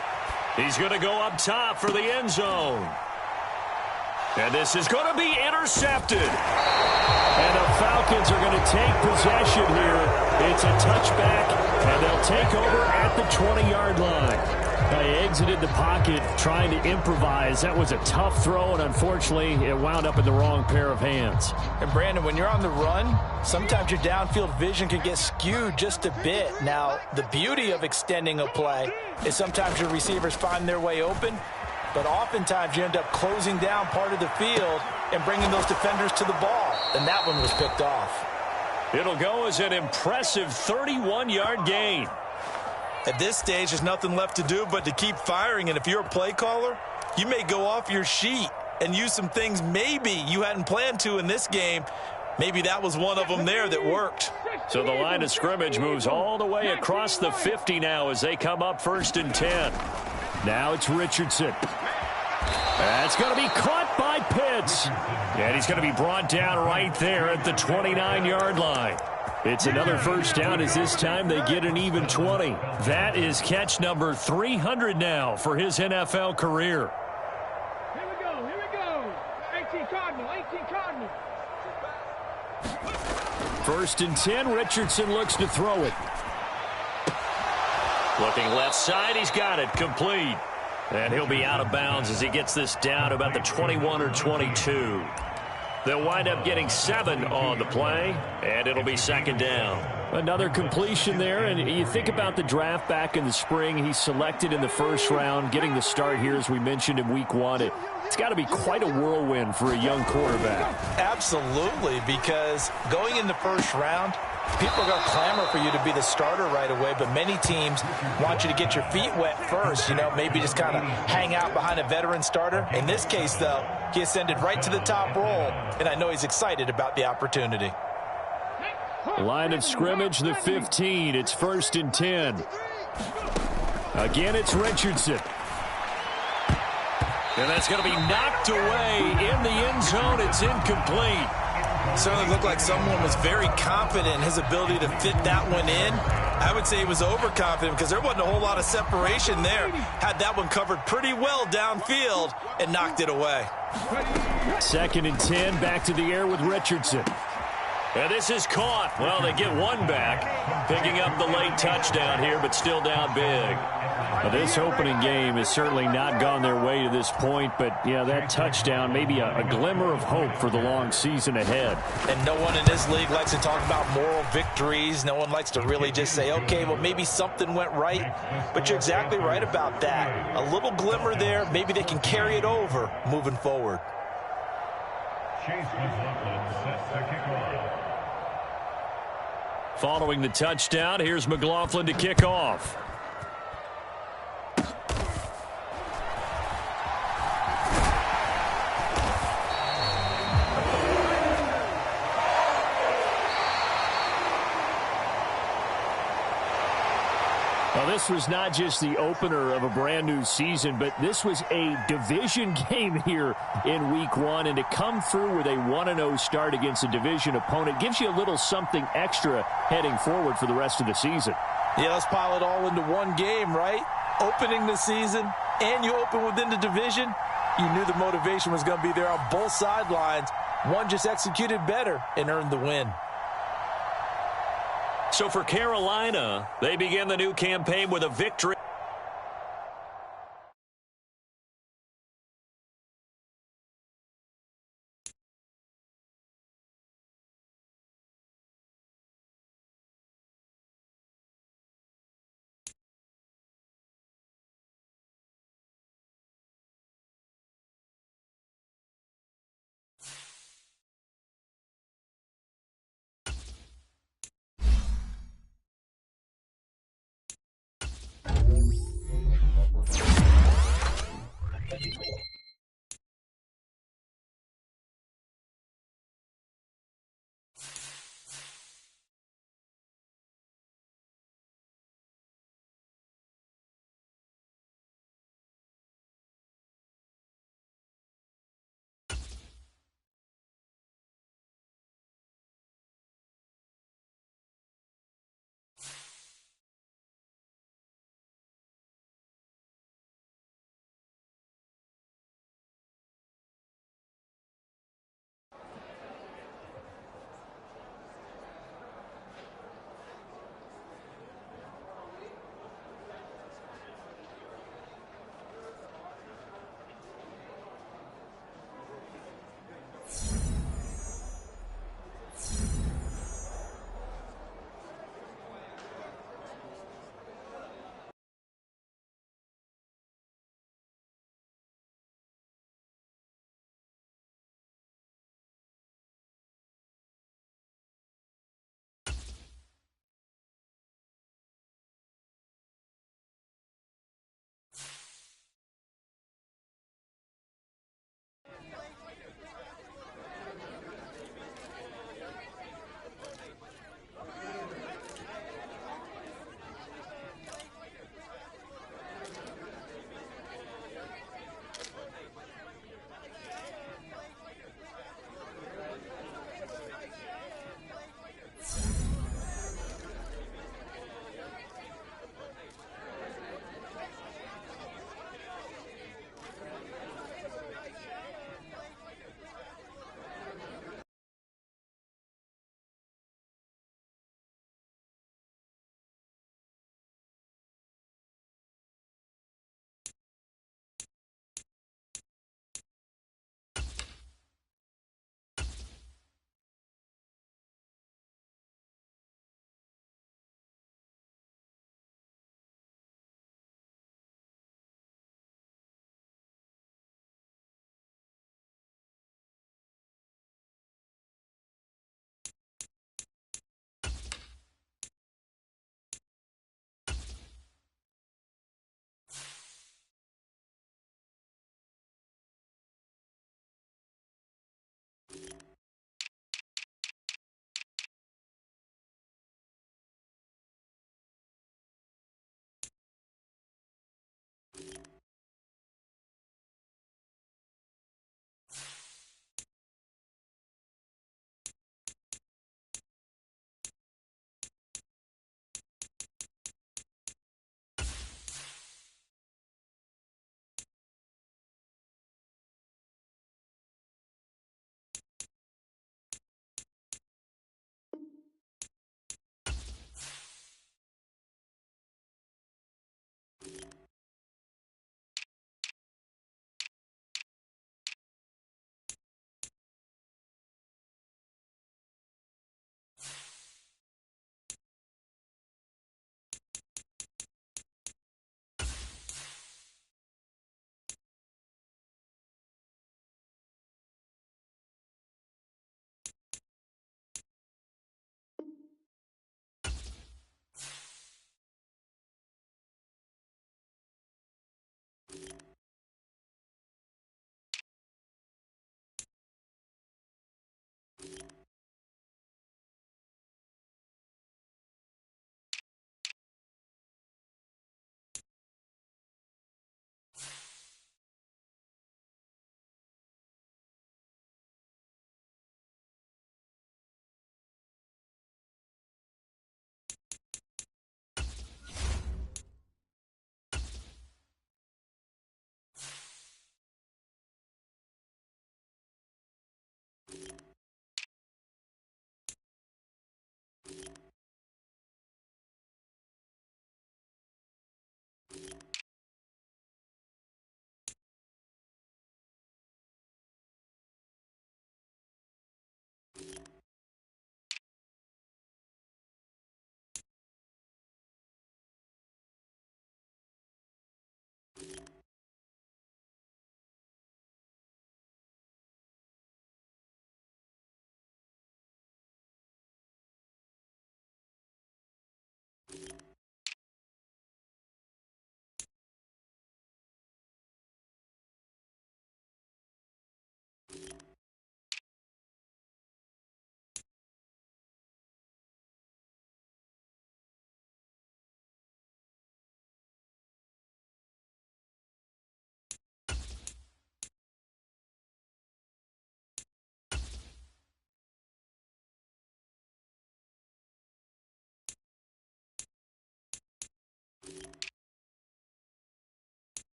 He's going to go up top for the end zone. And this is going to be intercepted.
And the Falcons are going to take possession here. It's a touchback, and they'll take over at the 20-yard line. They exited the pocket trying to improvise. That was a tough throw, and unfortunately, it wound up in the wrong pair of hands.
And, Brandon, when you're on the run, sometimes your downfield vision can get skewed just a bit. Now, the beauty of extending a play is sometimes your receivers find their way open, but oftentimes you end up closing down part of the field and bringing those defenders to the ball. And that one was picked off.
It'll go as an impressive 31-yard gain.
At this stage, there's nothing left to do but to keep firing. And if you're a play caller, you may go off your sheet and use some things maybe you hadn't planned to in this game. Maybe that was one of them there that worked.
So the line of scrimmage moves all the way across the 50 now as they come up 1st and 10.
Now it's Richardson. That's going to be caught by Pitts. And he's going to be brought down right there at the 29-yard line. It's another first down as this time they get an even 20. That is catch number 300 now for his NFL career.
Here we go. 18 Cardinal.
1st and 10, Richardson looks to throw it.
Looking left side, he's got it, complete. And he'll be out of bounds as he gets this down about the 21 or 22. They'll wind up getting 7 on the play, and it'll be 2nd down.
Another completion there, and you think about the draft back in the spring. He's selected in the 1st round, getting the start here, as we mentioned in week 1. It's got to be quite a whirlwind for a young quarterback.
Absolutely, because going in the 1st round, people are going to clamor for you to be the starter right away, but many teams want you to get your feet wet first, maybe just kind of hang out behind a veteran starter. In this case, though, he ascended right to the top role, and I know he's excited about the opportunity.
Line of scrimmage, the 15. It's 1st and 10. Again, it's Richardson.
And that's going to be knocked away in the end zone. It's incomplete.
Certainly looked like someone was very confident in his ability to fit that one in. I would say he was overconfident because there wasn't a whole lot of separation there. Had that one covered pretty well downfield and knocked it away.
2nd and 10, back to the air with Richardson.
And this is caught. Well, they get one back, picking up the late touchdown here, but still down big.
Well, this opening game has certainly not gone their way to this point, but, yeah, that touchdown, maybe a glimmer of hope for the long season ahead.
And no one in this league likes to talk about moral victories. No one likes to really just say, okay, well, maybe something went right. But you're exactly right about that. A little glimmer there. Maybe they can carry it over moving forward.
Following the touchdown, here's McLaughlin to kick off. Well, this was not just the opener of a brand new season, but this was a division game here in week one. And to come through with a 1-0 start against a division opponent gives you a little something extra heading forward for the rest of the season.
Yeah, let's pile it all into one game, right? Opening the season, and you open within the division. You knew the motivation was going to be there on both sidelines. One just executed better and earned the win.
So for Carolina, they begin the new campaign with a victory.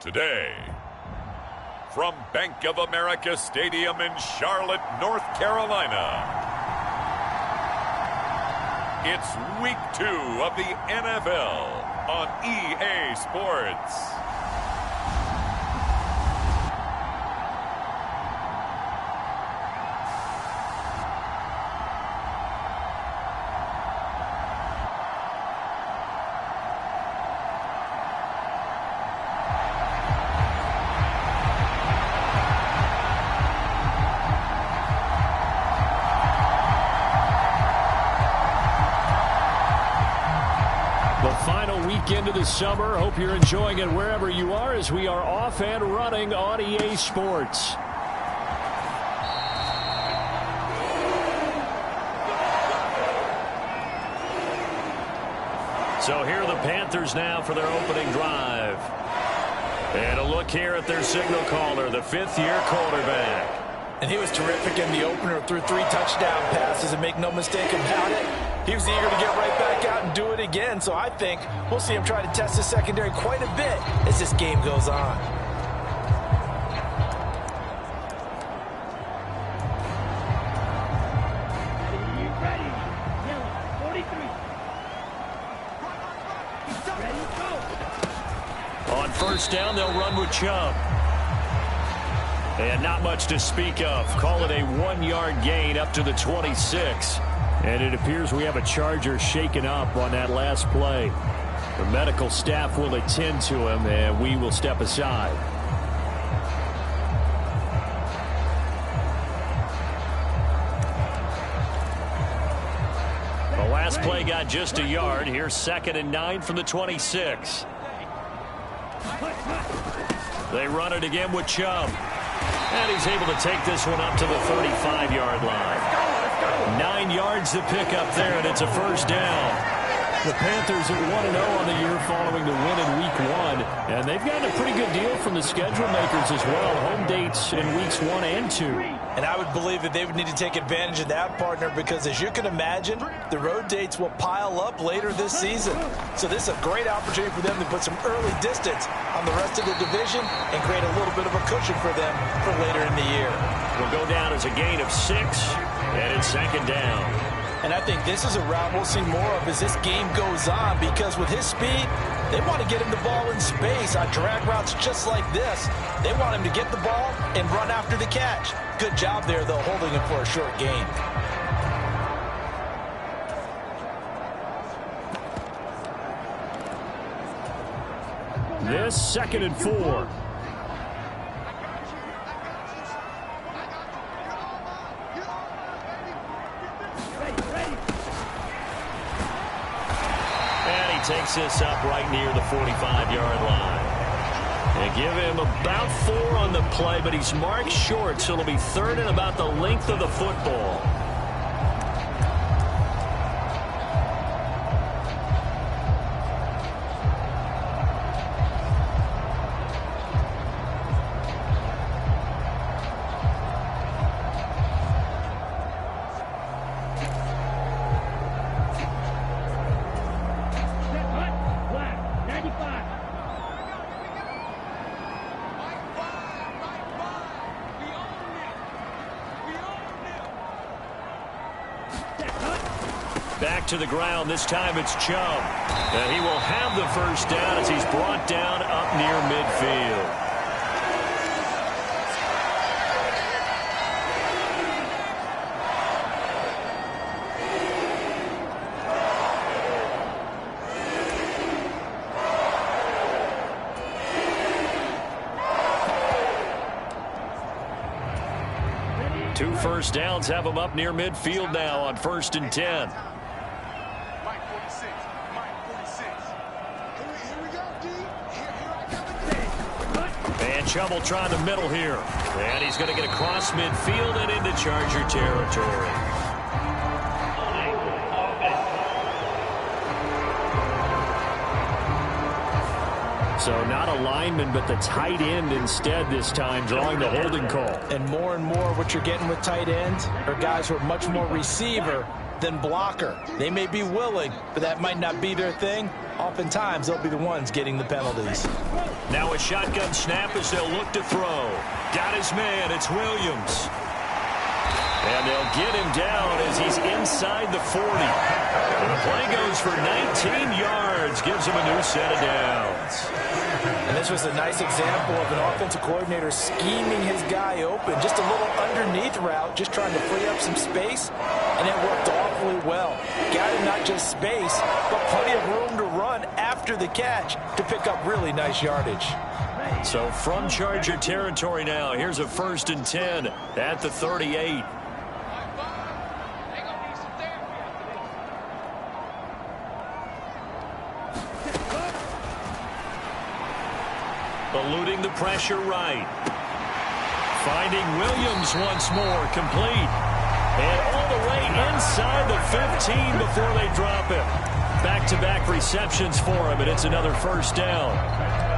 Today, from Bank of America Stadium in Charlotte, North Carolina, it's Week 2 of the NFL on EA Sports.
Into the summer. Hope you're enjoying it wherever you are as we are off and running on EA Sports. So here are the Panthers now for their opening drive. And a look here at their signal caller, the fifth-year quarterback.
And he was terrific in the opener, threw 3 touchdown passes, and make no mistake about it, he was eager to get right back out and do it again. So I think we'll see him try to test his secondary quite a bit as this game goes on.
Ready. Yellow, 43. Ready, go.
On first down, they'll run with Chubb. And not much to speak of. Call it a 1-yard gain up to the 26. And it appears we have a Charger shaken up on that last play. The medical staff will attend to him, and we will step aside. The last play got just a yard. Here's 2nd and 9 from the 26. They run it again with Chubb. And he's able to take this one up to the 35-yard line. 9 yards to pick up there, and it's a first down. The Panthers at 1-0 on the year following the win in Week 1. And they've gotten a pretty good deal from the schedule makers as well. Home dates in Weeks 1 and 2.
And I would believe that they would need to take advantage of that, partner, because as you can imagine, the road dates will pile up later this season. So this is a great opportunity for them to put some early distance on the rest of the division and create a little bit of a cushion for them for later in the year.
Will go down as a gain of 6, and it's 2nd down.
And I think this is a route we'll see more of as this game goes on, because with his speed, they want to get him the ball in space on drag routes just like this. They want him to get the ball and run after the catch. Good job there, though, holding him for a short gain.
This 2nd and 4. Takes this up right near the 45-yard line. And give him about 4 on the play, but he's marked short, so it'll be 3rd and about the length of the football. Back to the ground. This time it's Chubb. And he will have the first down as he's brought down up near midfield. Two first downs have him up near midfield now on 1st and 10. And Chubb will try the middle here. And he's going to get across midfield and into Charger territory. So not a lineman, but the tight end instead this time, drawing the holding call.
And more what you're getting with tight ends are guys who are much more receiver than blocker. They may be willing, but that might not be their thing. Oftentimes, they'll be the ones getting the penalties.
Now a shotgun snap as they'll look to throw. Got his man. It's Williams. And they'll get him down as he's inside the 40. And the play goes for 19 yards. Gives him a new set of downs.
And this was a nice example of an offensive coordinator scheming his guy open. Just a little underneath route, just trying to free up some space. And it worked awfully well. Got him not just space, but plenty of room to run after the catch to pick up really nice yardage.
So from Charger territory now, here's a 1st and 10 at the 38. Eluding the pressure right. Finding Williams once more, complete. And all the way inside the 15 before they drop him. Back-to-back receptions for him, and it's another 1st down.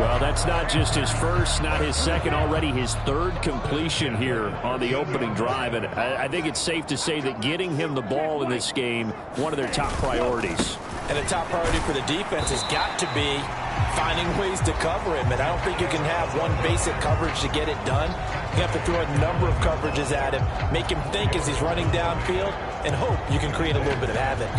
Well, that's not just his first, not his second, already his 3rd completion here on the opening drive. And I think it's safe to say that getting him the ball in this game, one of their top priorities.
And the top priority for the defense has got to be finding ways to cover him. And I don't think you can have one basic coverage to get it done. You have to throw a number of coverages at him, make him think as he's running downfield, and hope you can create a little bit of havoc.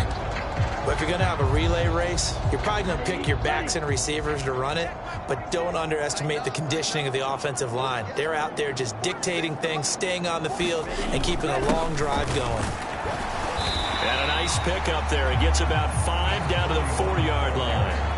But if you're going to have a relay race, you're probably going to pick your backs and receivers to run it, but don't underestimate the conditioning of the offensive line. They're out there just dictating things, staying on the field, and keeping a long drive going.
And a nice pickup there. He gets about 5 down to the 4-yard line.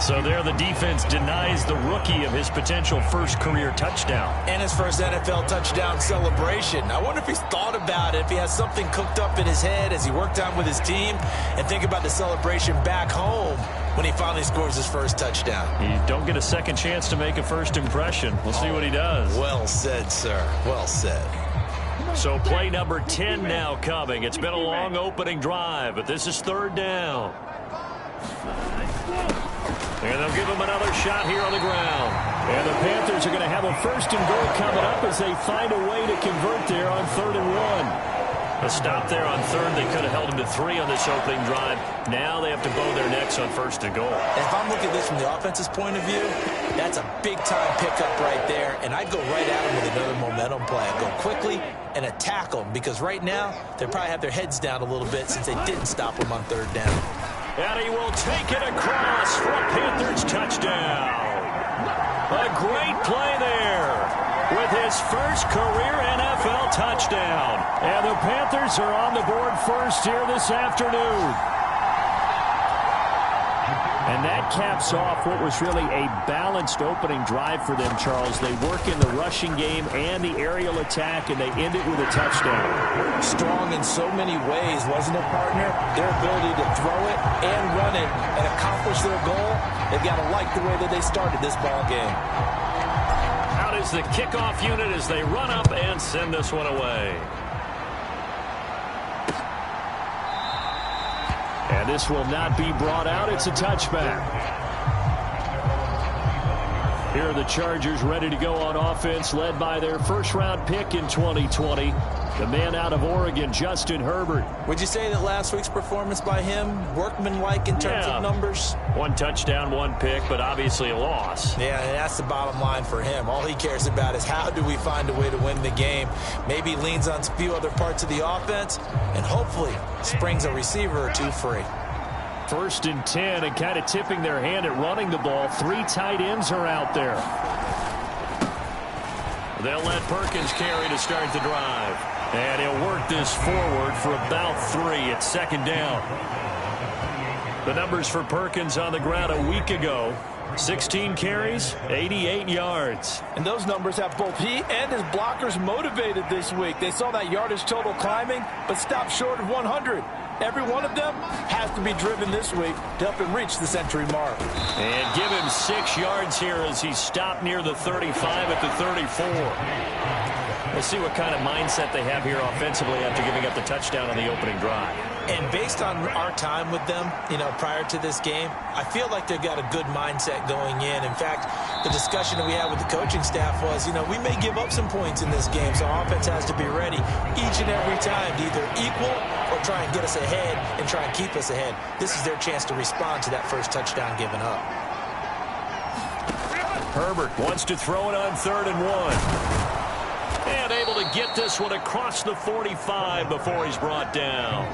So there the defense denies the rookie of his potential first career touchdown.
And his first NFL touchdown celebration. I wonder if he's thought about it, if he has something cooked up in his head as he worked on with his team, and think about the celebration back home when he finally scores his first touchdown.
You don't get a second chance to make a first impression. We'll see what he does.
Well said, sir. Well said.
So play number 10 now coming. It's been a long opening drive, but this is 3rd down. And they'll give him another shot here on the ground.
And the Panthers are going to have a 1st and goal coming up as they find a way to convert there on 3rd and 1.
A stop there on 3rd. They could have held him to 3 on this opening drive. Now they have to bow their necks on 1st and goal.
And if I'm looking at this from the offense's point of view, that's a big-time pickup right there. And I'd go right at him with another momentum play. I'd go quickly and attack them, because right now they probably have their heads down a little bit since they didn't stop him on 3rd down.
And he will take it across for a Panthers touchdown. A great play there with his first career NFL touchdown.
And the Panthers are on the board first here this afternoon. And that caps off what was really a balanced opening drive for them, Charles. They work in the rushing game and the aerial attack, and they end it with a touchdown.
Strong in so many ways, wasn't it, partner? Their ability to throw it and run it and accomplish their goal, they've got to like the way that they started this ball game.
Out is the kickoff unit as they run up and send this one away.
And this will not be brought out. It's a touchback. Here are the Chargers ready to go on offense, led by their 1st-round pick in 2020, the man out of Oregon, Justin Herbert.
Would you say that last week's performance by him, workmanlike in terms of numbers?
1 touchdown, 1 pick, but obviously a loss.
Yeah, and that's the bottom line for him. All he cares about is how do we find a way to win the game. Maybe leans on a few other parts of the offense, and hopefully springs a receiver or 2 free.
1st and 10, and kind of tipping their hand at running the ball. 3 tight ends are out there.
They'll let Perkins carry to start the drive. And he'll work this forward for about 3. It's 2nd down. The numbers for Perkins on the ground a week ago. 16 carries, 88 yards.
And those numbers have both he and his blockers motivated this week. They saw that yardage total climbing, but stopped short of 100. Every one of them has to be driven this week to help him reach the century mark.
And give him 6 yards here as he stopped near the 35 at the 34. We'll see what kind of mindset they have here offensively after giving up the touchdown on the opening drive.
And based on our time with them, prior to this game, I feel like they've got a good mindset going in. In fact, the discussion that we had with the coaching staff was, we may give up some points in this game, so our offense has to be ready each and every time to either equal or try and get us ahead and try and keep us ahead. This is their chance to respond to that first touchdown given up.
Herbert wants to throw it on 3rd and 1. And able to get this one across the 45 before he's brought down.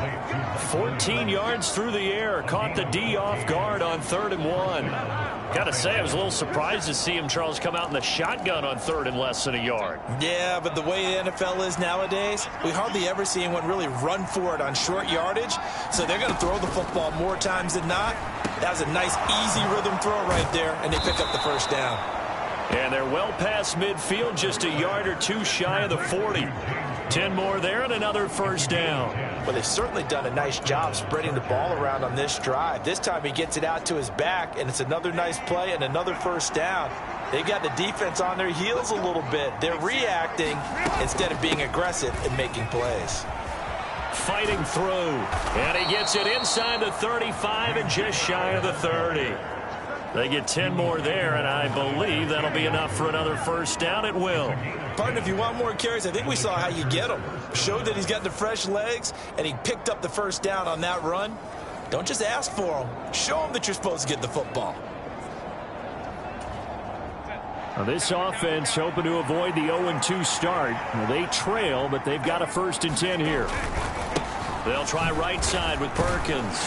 14 yards through the air. Caught the D off guard on 3rd and 1. Got to say, I was a little surprised to see him, Charles, come out in the shotgun on 3rd and less than a yard.
Yeah, but the way the NFL is nowadays, we hardly ever see anyone really run for it on short yardage. So they're going to throw the football more times than not. That was a nice, easy rhythm throw right there, and they pick up the first down.
And they're well past midfield, just a yard or two shy of the 40. 10 more there and another first down.
Well, they've certainly done a nice job spreading the ball around on this drive. This time he gets it out to his back, and it's another nice play and another first down. They've got the defense on their heels a little bit. They're reacting instead of being aggressive and making plays.
Fighting through, and he gets it inside the 35 and just shy of the 30. They get 10 more there, and I believe that'll be enough for another first down. It will.
Partner, if you want more carries, I think we saw how you get him. Showed that he's got the fresh legs, and he picked up the first down on that run. Don't just ask for him. Show him that you're supposed to get the football.
Now this offense hoping to avoid the 0-2 start. Well, they trail, but they've got a 1st and 10 here. They'll try right side with Perkins.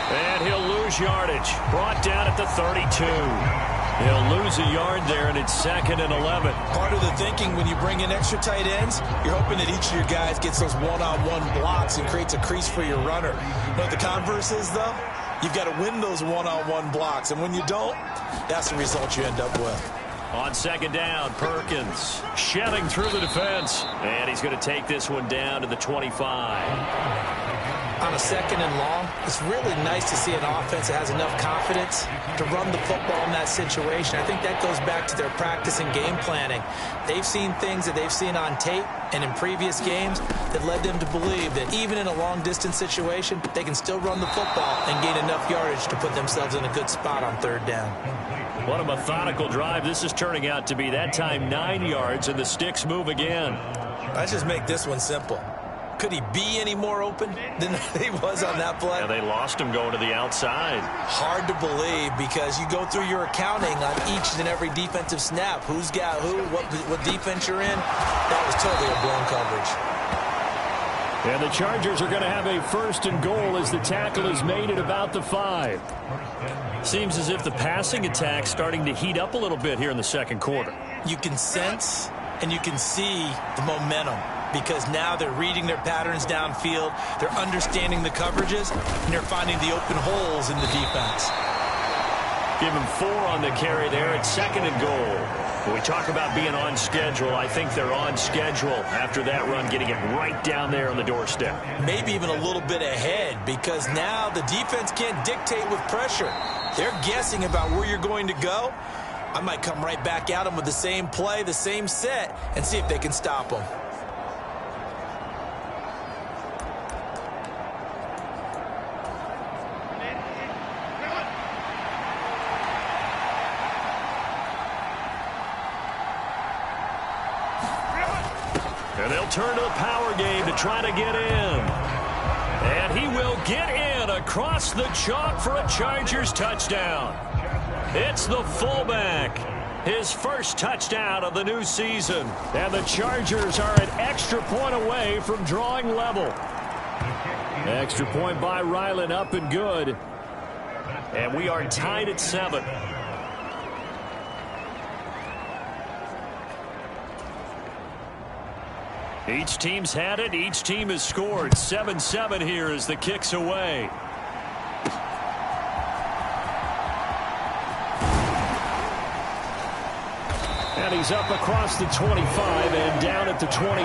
And he'll lose yardage. Brought down at the 32. He'll lose a yard there, and it's 2nd and 11.
Part of the thinking when you bring in extra tight ends, you're hoping that each of your guys gets those one-on-one blocks and creates a crease for your runner. You know what the converse is, though? You've got to win those one-on-one blocks, and when you don't, that's the result you end up with.
On 2nd down, Perkins shelling through the defense. And he's going to take this one down to the 25.
On a 2nd and long, it's really nice to see an offense that has enough confidence to run the football in that situation. I think that goes back to their practice and game planning. They've seen things that they've seen on tape and in previous games that led them to believe that even in a long-distance situation, they can still run the football and gain enough yardage to put themselves in a good spot on 3rd down.
What a methodical drive this is turning out to be. That time 9 yards, and the sticks move again.
Let's just make this one simple. Could he be any more open than he was on that play?
Yeah, they lost him going to the outside.
Hard to believe because you go through your accounting on each and every defensive snap. Who's got who, what defense you're in. That was totally a blown coverage.
And the Chargers are going to have a 1st and goal as the tackle is made at about the 5. Seems as if the passing attack's starting to heat up a little bit here in the 2nd quarter.
You can sense and you can see the momentum because now they're reading their patterns downfield, they're understanding the coverages, and they're finding the open holes in the defense.
Give him 4 on the carry there at 2nd and goal. When we talk about being on schedule, I think they're on schedule after that run, getting it right down there on the doorstep.
Maybe even a little bit ahead because now the defense can't dictate with pressure. They're guessing about where you're going to go. I might come right back at them with the same play, the same set, and see if they can stop them.
And they'll turn to the power game to try to get in. And he will get in across the chalk for a Chargers touchdown. It's the fullback. His first touchdown of the new season. And the Chargers are an extra point away from drawing level. Extra point by Ryland, up and good. And we are tied at 7. Each team's had it. Each team has scored. 7-7 here as the kick's away. And he's up across the 25 and down at the 28.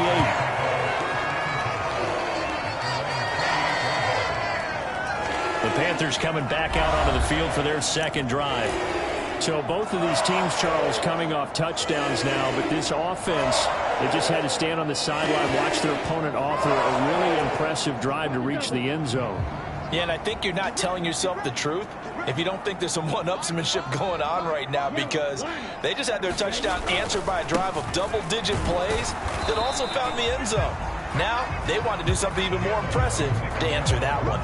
The Panthers coming back out onto the field for their 2nd drive. So both of these teams, Charles, coming off touchdowns now, but this offense, they just had to stand on the sideline, watch their opponent offer a really impressive drive to reach the end zone.
Yeah, and I think you're not telling yourself the truth if you don't think there's some one-upsmanship going on right now because they just had their touchdown answered by a drive of double-digit plays that also found the end zone. Now they want to do something even more impressive to answer that one.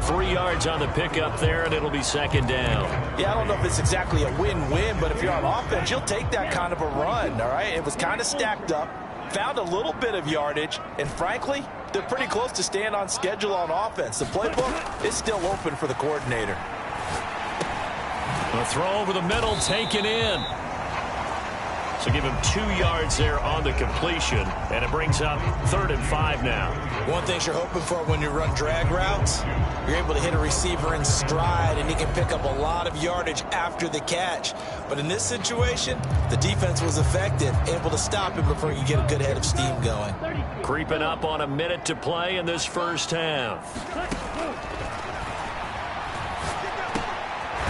3 yards on the pickup there, and it'll be second down.
Yeah, I don't know if it's exactly a win-win, but if you're on offense, you'll take that kind of a run, all right? It was kind of stacked up, found a little bit of yardage, and frankly, they're pretty close to staying on schedule on offense. The playbook is still open for the coordinator.
A throw over the middle, taken in. So give him 2 yards there on the completion, and it brings up 3rd and 5 now.
One thing you're hoping for when you run drag routes, you're able to hit a receiver in stride, and he can pick up a lot of yardage after the catch. But in this situation, the defense was effective, able to stop him before you get a good head of steam going.
Creeping up on a minute to play in this first half.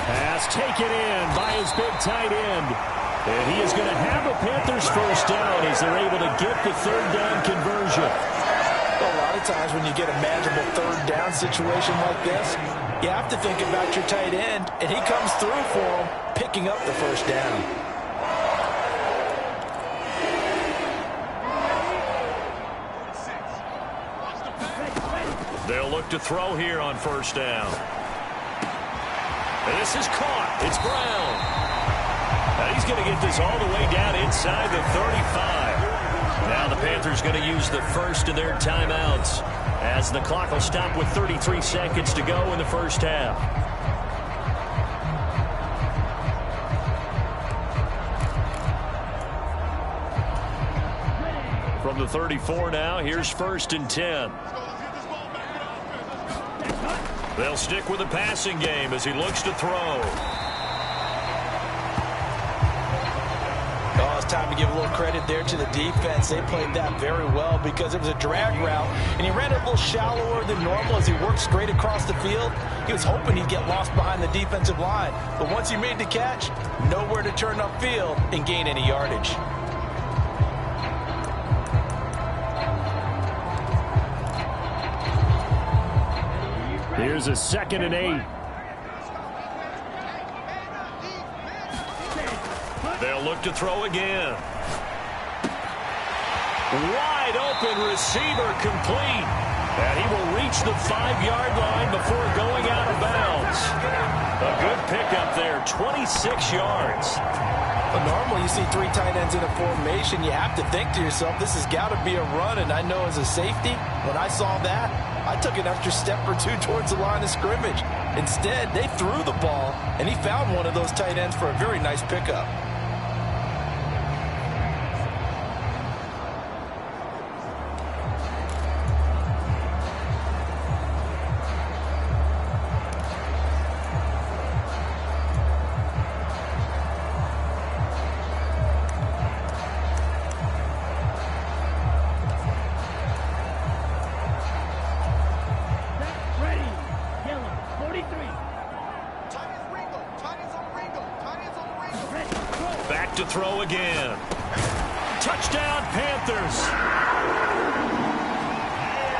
Pass taken in by his big tight end. And he is going to have a Panthers first down as they're able to get the 3rd down conversion.
A lot of times when you get a manageable 3rd down situation like this, you have to think about your tight end, and he comes through for him, picking up the first down.
They'll look to throw here on first down. And this is caught. It's Brown. Now he's going to get this all the way down inside the 35. Now the Panthers going to use the first of their timeouts as the clock will stop with 33 seconds to go in the first half. From the 34 now, here's 1st and 10. They'll stick with the passing game as he looks to throw.
Oh, it's time to give a little credit there to the defense. They played that very well because it was a drag route, and he ran it a little shallower than normal as he worked straight across the field. He was hoping he'd get lost behind the defensive line, but once he made the catch, nowhere to turn upfield and gain any yardage.
Here's a 2nd and 8. They'll look to throw again. Wide open receiver complete. And he will reach the 5-yard line before going out of bounds. A good pickup there, 26 yards.
But normally you see 3 tight ends in a formation, you have to think to yourself, this has got to be a run. And I know as a safety, when I saw that, I took an extra step or 2 towards the line of scrimmage. Instead, they threw the ball, and he found one of those tight ends for a very nice pickup.
To throw again. Touchdown, Panthers.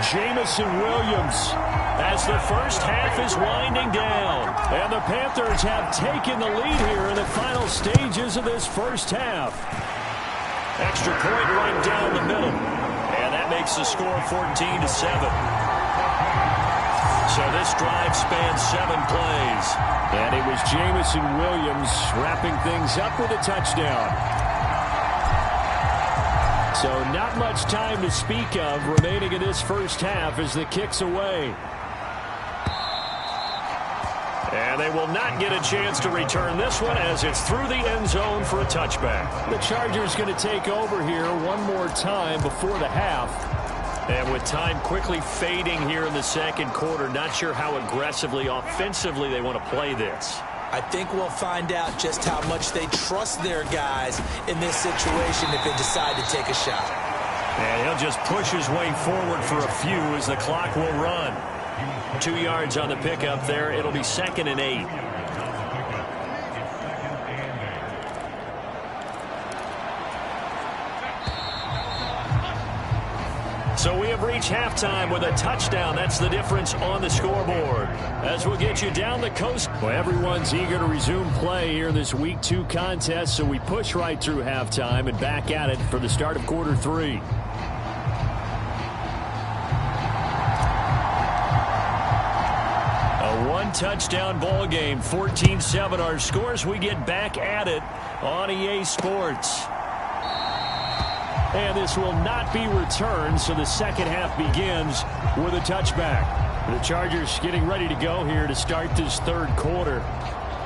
Jamison Williams as the first half is winding down. And the Panthers have taken the lead here in the final stages of this first half. Extra point right down the middle. And that makes the score 14-7. So this drive spans 7 plays. And it was Jamison Williams wrapping things up with a touchdown. So not much time to speak of remaining in this first half as the kick's away. And they will not get a chance to return this one as it's through the end zone for a touchback. The Chargers going to take over here one more time before the half. And with time quickly fading here in the second quarter, not sure how aggressively, offensively they want to play this.
I think we'll find out just how much they trust their guys in this situation if they decide to take a shot.
And he'll just push his way forward for a few as the clock will run. 2 yards on the pickup there. It'll be 2nd and 8. So we have reached halftime with a touchdown. That's the difference on the scoreboard. As we'll get you down the coast. Well, everyone's eager to resume play here in this Week 2 contest, so we push right through halftime and back at it for the start of quarter 3. one-touchdown ball game. 14-7 our scores. We get back at it on EA Sports. And this will not be returned, so the second half begins with a touchback. The Chargers getting ready to go here to start this third quarter.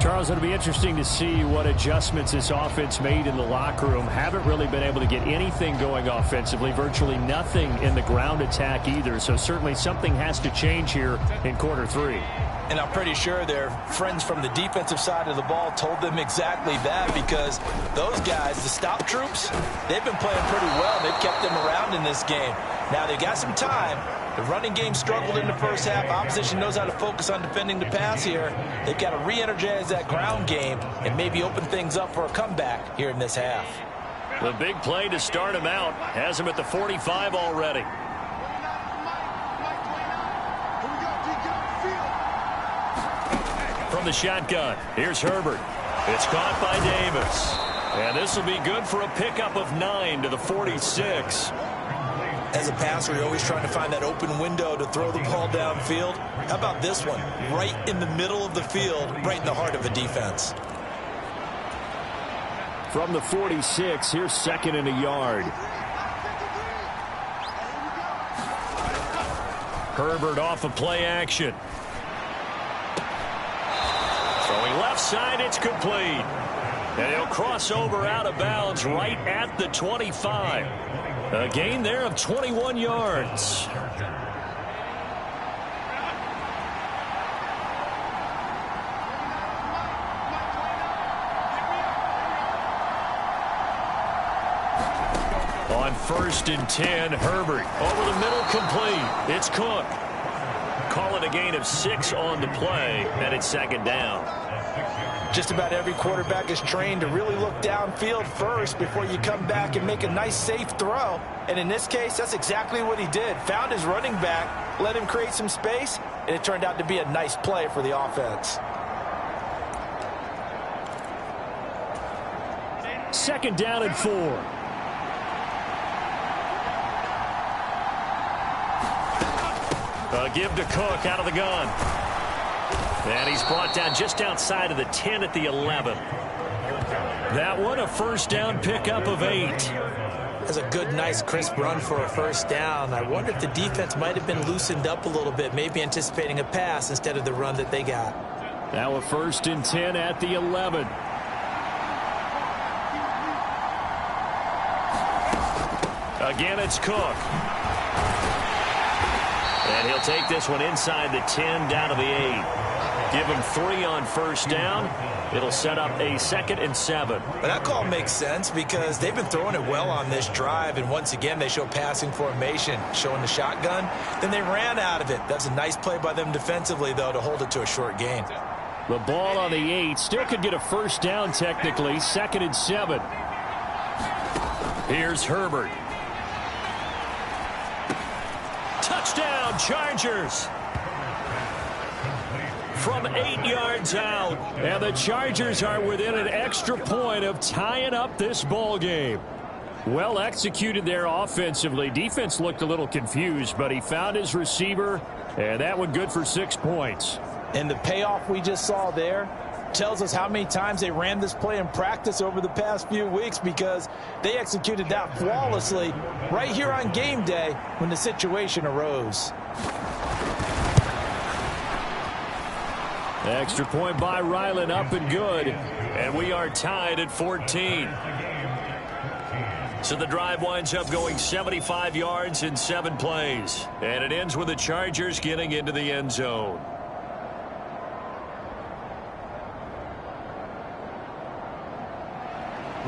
Charles, it'll be interesting to see what adjustments this offense made in the locker room. Haven't really been able to get anything going offensively, virtually nothing in the ground attack either. So certainly something has to change here in quarter three.
And I'm pretty sure their friends from the defensive side of the ball told them exactly that, because those guys, the stop troops, they've been playing pretty well. They've kept them around in this game. Now they've got some time. The running game struggled in the first half. Opposition knows how to focus on defending the pass here. They've got to re-energize that ground game and maybe open things up for a comeback here in this half.
The big play to start him out has him at the 45 already. From the shotgun, here's Herbert. It's caught by Davis. And this will be good for a pickup of 9 to the 46.
As a passer, you're always trying to find that open window to throw the ball downfield. How about this one? Right in the middle of the field, right in the heart of a defense.
From the 46, here's second and a yard. Herbert off of play action. Throwing left side, it's complete. And he'll cross over out of bounds right at the 25. A gain there of 21 yards. On 1st and 10, Herbert over the middle, complete. It's Cook. Call it a gain of 6 on the play, and it's second down.
Just about every quarterback is trained to really look downfield first before you come back and make a nice, safe throw. And in this case, that's exactly what he did. Found his running back, let him create some space, and it turned out to be a nice play for the offense.
Second down and 4. A give to Cook out of the gun. And he's brought down just outside of the 10 at the 11. That one, a first down pickup of 8.
That's a good, nice, crisp run for a first down. I wonder if the defense might have been loosened up a little bit, maybe anticipating a pass instead of the run that they got.
Now a 1st and 10 at the 11. Again, it's Cook. And he'll take this one inside the 10, down to the 8. Give him 3 on first down. It'll set up a 2nd and 7.
But that call makes sense because they've been throwing it well on this drive, and once again they show passing formation, showing the shotgun. Then they ran out of it. That's a nice play by them defensively, though, to hold it to a short gain.
The ball on the 8. Still could get a first down technically. 2nd and 7. Here's Herbert. Touchdown, Chargers. From 8 yards out. And the Chargers are within an extra point of tying up this ball game. Well executed there offensively. Defense looked a little confused, but he found his receiver, and that one good for 6 points.
And the payoff we just saw there tells us how many times they ran this play in practice over the past few weeks, because they executed that flawlessly right here on game day when the situation arose.
Extra point by Ryland, up and good. And we are tied at 14. So the drive winds up going 75 yards in 7 plays. And it ends with the Chargers getting into the end zone.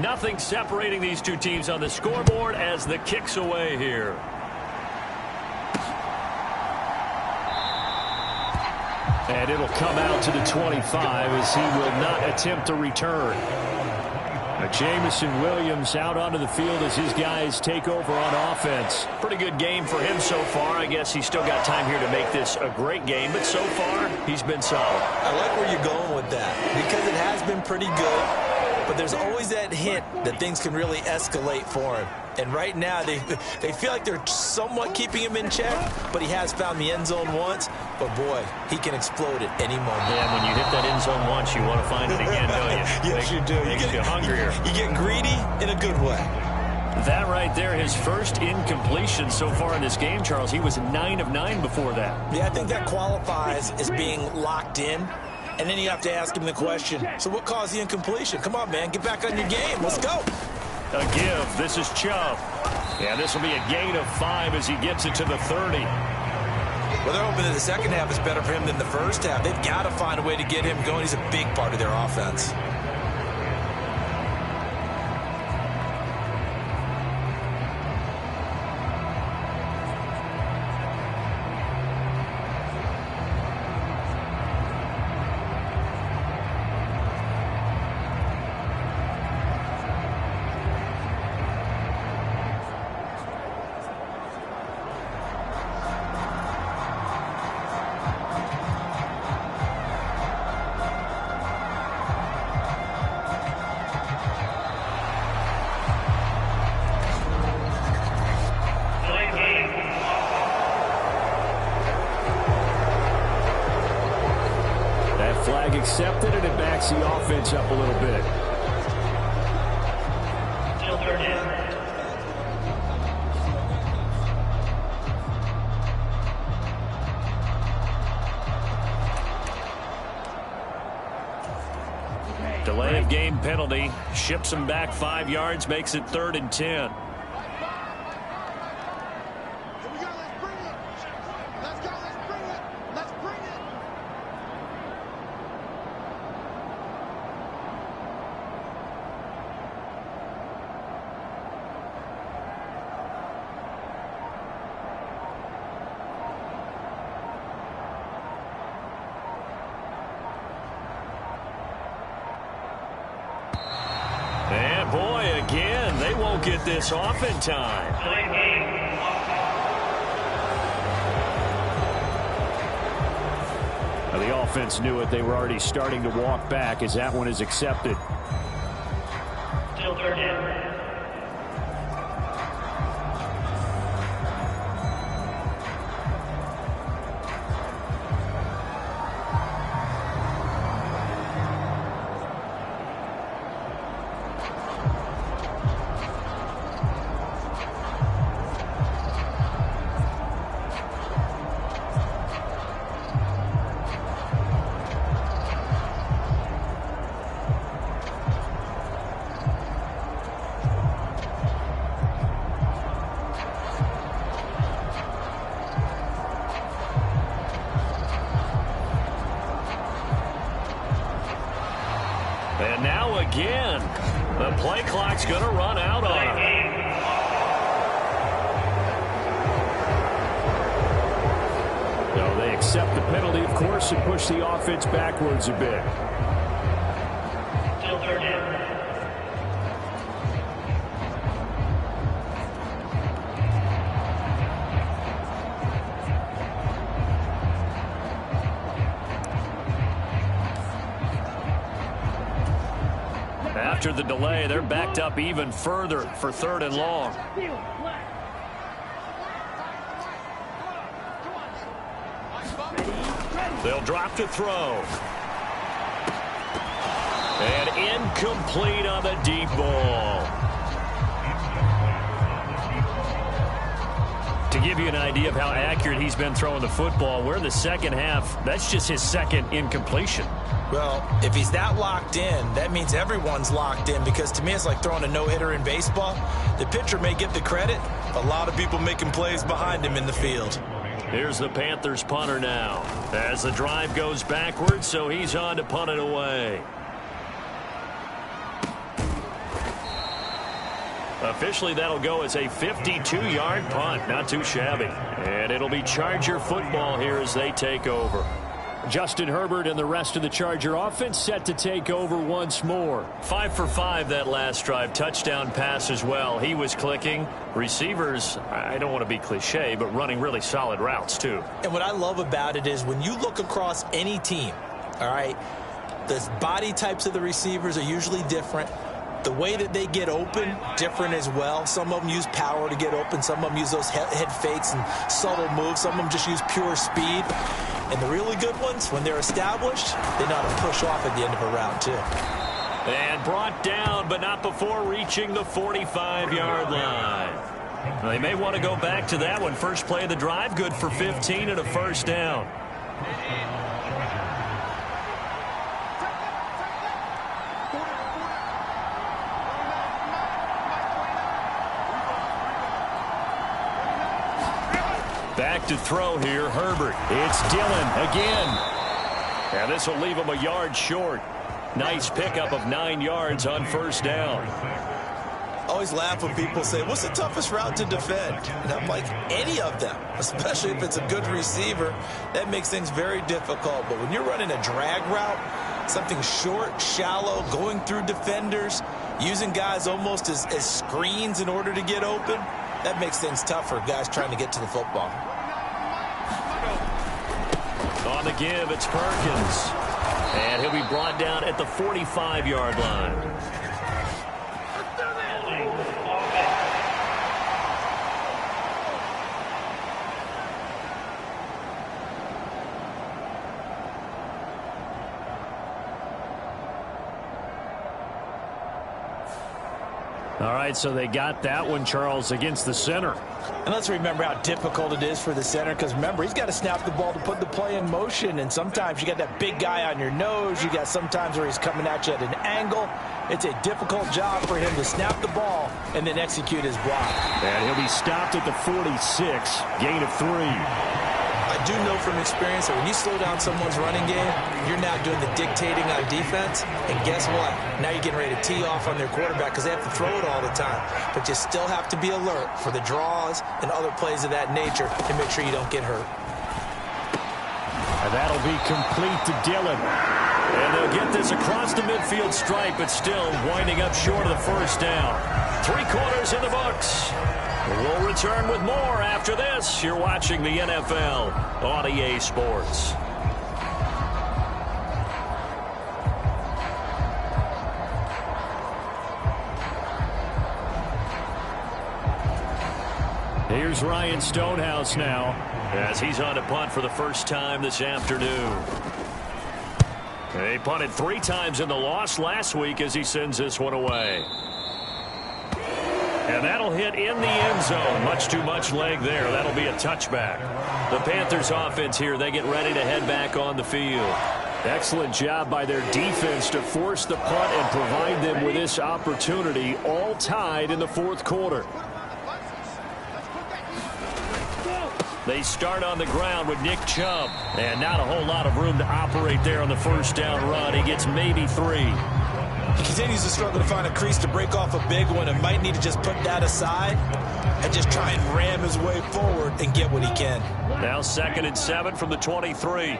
Nothing separating these two teams on the scoreboard as the kick's away here. And it'll come out to the 25 as he will not attempt to return. Jamison Williams out onto the field as his guys take over on offense. Pretty good game for him so far. I guess he's still got time here to make this a great game, but so far he's been solid.
I like where you're going with that because it has been pretty good. but there's always that hint that things can really escalate for him. And right now, they feel like they're somewhat keeping him in check, but he has found the end zone once. But, boy, he can explode at any moment.
Yeah, when you hit that end zone once, you want to find it again, don't you?
Yes, you do.
Makes you hungrier.
You get greedy in a good way.
That right there, his first incompletion so far in this game, Charles. He was 9 of 9 before that.
Yeah, I think that qualifies as being locked in. And then you have to ask him the question, so what caused the incompletion? Come on, man, get back on your game. Let's go.
A give. This is Chubb. Yeah, this will be a gain of 5 as he gets it to the 30.
Well, they're hoping that the second half is better for him than the first half. They've got to find a way to get him going. He's a big part of their offense.
Flag accepted, and it backs the offense up a little bit.
Still third down.
Delay of game penalty. Ships him back 5 yards, makes it 3rd and 10. And boy, again, they won't get this off in time. Now, the offense knew it. They were already starting to walk back as that one is accepted.
Still third down.
And now again, the play clock's going to run out on him. No, they accept the penalty, of course, and push the offense backwards a bit.
Still third down.
After the delay, they're backed up even further for 3rd and long. They'll drop to throw. And incomplete on the deep ball. To give you an idea of how accurate he's been throwing the football, we're in the second half. That's just his second incompletion.
Well, if he's that locked in, that means everyone's locked in, because to me it's like throwing a no-hitter in baseball. The pitcher may get the credit, a lot of people making plays behind him in the field.
Here's the Panthers punter now as the drive goes backwards, so he's on to punt it away. Officially, that'll go as a 52-yard punt. Not too shabby. And it'll be Charger football here as they take over. Justin Herbert and the rest of the Charger offense set to take over once more. 5 for 5 that last drive. Touchdown pass as well. He was clicking. Receivers, I don't want to be cliche, but running really solid routes too.
And what I love about it is when you look across any team, all right, The body types of the receivers are usually different. The way that they get open, different as well. Some of them use power to get open. Some of them use those head fakes and subtle moves. Some of them just use pure speed. And the really good ones, when they're established, they know how to push off at the end of a route, too.
And brought down, but not before reaching the 45-yard line. They may want to go back to that one. First play of the drive, good for 15 and a first down. Back to throw here, Herbert. It's Dillon again. And this will leave him a yard short. Nice pickup of 9 yards on first down.
I always laugh when people say, what's the toughest route to defend? And I'm like, any of them, especially if it's a good receiver. That makes things very difficult. But when you're running a drag route, something short, shallow, going through defenders, using guys almost as screens in order to get open, that makes things tough for guys trying to get to the football.
On the give, it's Perkins. And he'll be brought down at the 45-yard line. All right, so they got that one, Charles, against the center.
And let's remember how difficult it is for the center, because remember, he's got to snap the ball to put the play in motion, and sometimes you got that big guy on your nose. You got sometimes where he's coming at you at an angle. It's a difficult job for him to snap the ball and then execute his block.
And he'll be stopped at the 46, gain of 3.
I do know from experience that when you slow down someone's running game, you're now doing the dictating on defense. And guess what? Now you're getting ready to tee off on their quarterback because they have to throw it all the time. But you still have to be alert for the draws and other plays of that nature to make sure you don't get hurt.
And that'll be complete to Dillon. And they'll get this across the midfield stripe, but still winding up short of the first down. 3 quarters in the books. We'll return with more after this. You're watching the NFL on EA Sports. Here's Ryan Stonehouse now as he's on to punt for the first time this afternoon. They punted 3 times in the loss last week as he sends this one away. And that'll hit in the end zone. Much too much leg there. That'll be a touchback. The Panthers offense here, they get ready to head back on the field. Excellent job by their defense to force the punt and provide them with this opportunity, all tied in the 4th quarter. They start on the ground with Nick Chubb. And not a whole lot of room to operate there on the first down run. He gets maybe 3.
He continues to struggle to find a crease to break off a big one and might need to just put that aside and just try and ram his way forward and get what he can.
Now 2nd and 7 from the 23.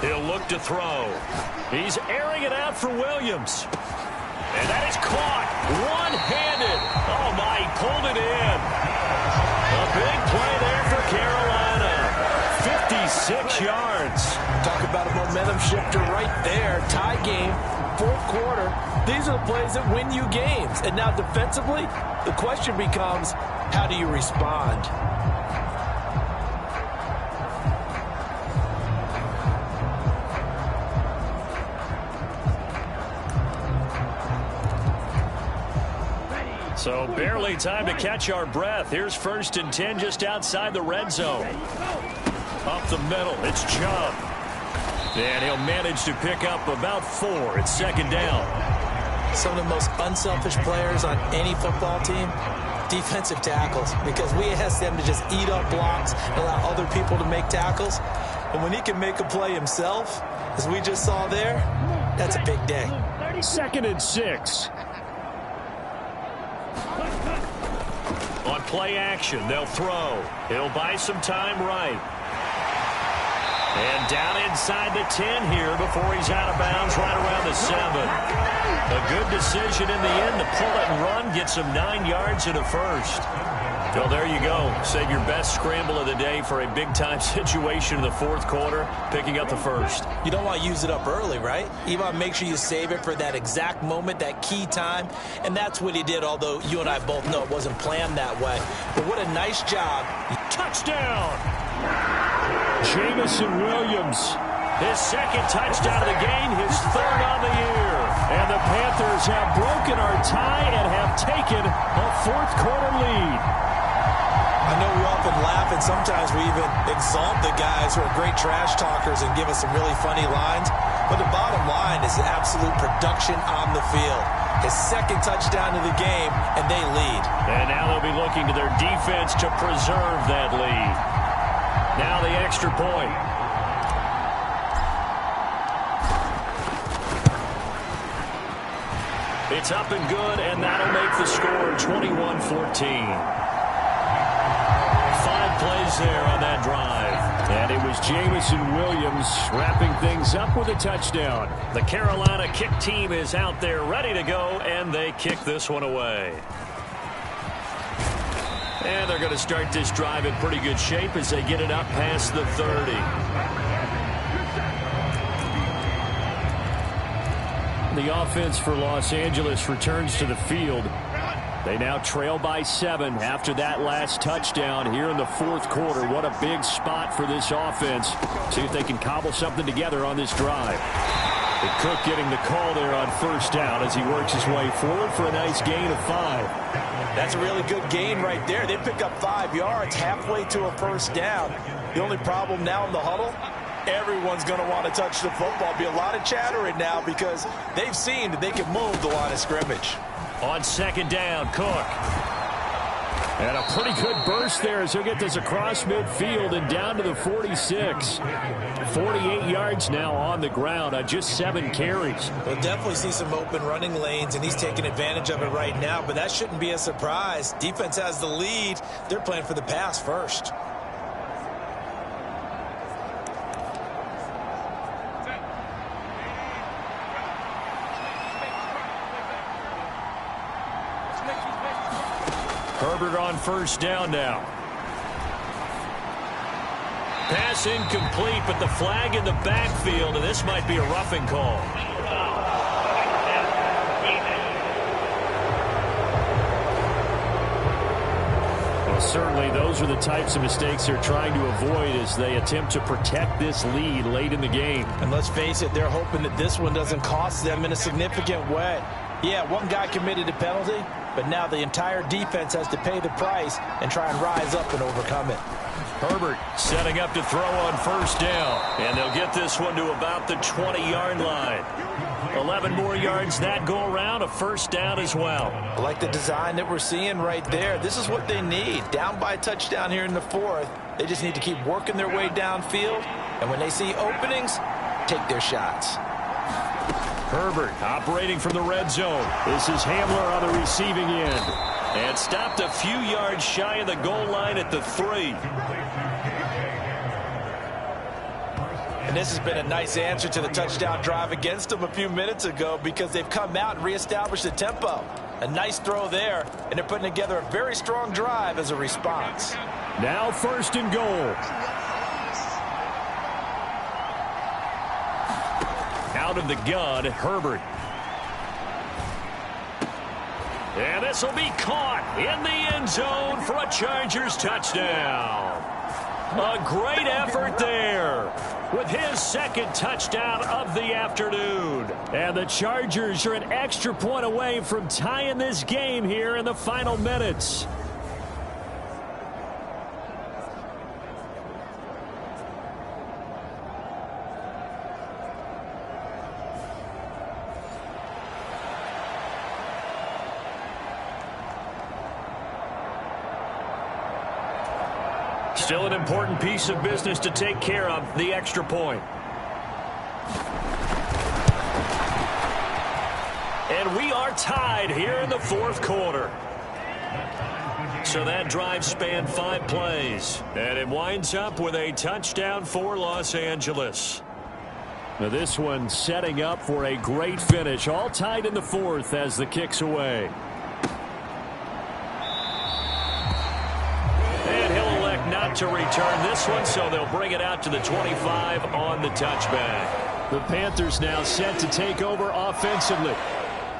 He'll look to throw. He's airing it out for Williams. And that is caught one-handed. Oh, my, he pulled it in. A big play there for Carolina. 56 yards.
Talk about a momentum shifter right there. Tie game, 4th quarter. These are the plays that win you games. And now defensively, the question becomes, how do you respond?
So barely time to catch our breath. Here's 1st and 10 just outside the red zone. Up the middle, it's Chubb. And he'll manage to pick up about 4. It's 2nd down.
Some of the most unselfish players on any football team, defensive tackles, because we ask them to just eat up blocks and allow other people to make tackles. And when he can make a play himself, as we just saw there, that's a big day.
2nd and 6. On play action, they'll throw. He'll buy some time right. And down inside the 10 here before he's out of bounds right around the 7. A good decision in the end to pull it and run, get some 9 yards and a first.
Well, there you go. Save your best scramble of the day for a big-time situation in the fourth quarter, picking up the first.
You don't want to use it up early, right? You want to make sure you save it for that exact moment, that key time, and that's what he did, although you and I both know it wasn't planned that way. But what a nice job.
Touchdown! Jamison Williams. His second touchdown of the game, his third on the year. And the Panthers have broken our tie and have taken a fourth quarter lead.
I know we often laugh, and sometimes we even exalt the guys who are great trash talkers and give us some really funny lines. But the bottom line is absolute production on the field. His second touchdown of the game, and they lead.
And now they'll be looking to their defense to preserve that lead. Now the extra point. It's up and good, and that'll make the score 21-14. 5 plays there on that drive. And it was Jamison Williams wrapping things up with a touchdown. The Carolina kick team is out there ready to go, and they kick this one away. And they're going to start this drive in pretty good shape as they get it up past the 30. The offense for Los Angeles returns to the field. They now trail by 7 after that last touchdown here in the fourth quarter. What a big spot for this offense. See if they can cobble something together on this drive. And Cook getting the call there on first down as he works his way forward for a nice gain of 5.
That's a really good gain right there. They pick up 5 yards halfway to a first down. The only problem now in the huddle, everyone's going to want to touch the football. Be a lot of chattering now because they've seen that they can move the line of scrimmage.
On second down, Cook. And a pretty good burst there as he'll get this across midfield and down to the 46. 48 yards now on the ground on just 7 carries.
We'll definitely see some open running lanes, and he's taking advantage of it right now, but that shouldn't be a surprise. Defense has the lead. They're playing for the pass first.
Herbert on first down now. Pass incomplete, but the flag in the backfield, and this might be a roughing call. Well, certainly those are the types of mistakes they're trying to avoid as they attempt to protect this lead late in the game.
And let's face it, they're hoping that this one doesn't cost them in a significant way. Yeah, one guy committed a penalty, but now the entire defense has to pay the price and try and rise up and overcome it.
Herbert setting up to throw on first down. And they'll get this one to about the 20-yard line. 11 more yards that go around, a first down as well.
I like the design that we're seeing right there. This is what they need. Down by a touchdown here in the fourth. They just need to keep working their way downfield. And when they see openings, take their shots.
Herbert operating from the red zone. This is Hamler on the receiving end. And stopped a few yards shy of the goal line at the 3.
And this has been a nice answer to the touchdown drive against them a few minutes ago because they've come out and reestablished the tempo. A nice throw there, and they're putting together a very strong drive as a response.
Now first and goal. Out of the gun, Herbert. And this will be caught in the end zone for a Chargers touchdown. A great effort there with his second touchdown of the afternoon. And the Chargers are an extra point away from tying this game here in the final minutes. Still an important piece of business to take care of, the extra point. And we are tied here in the fourth quarter. So that drive spanned 5 plays. And it winds up with a touchdown for Los Angeles. Now this one setting up for a great finish. All tied in the fourth as the kick's away.
not to return this one, so they'll bring it out to the 25 on the touchback.
The Panthers now set to take over offensively.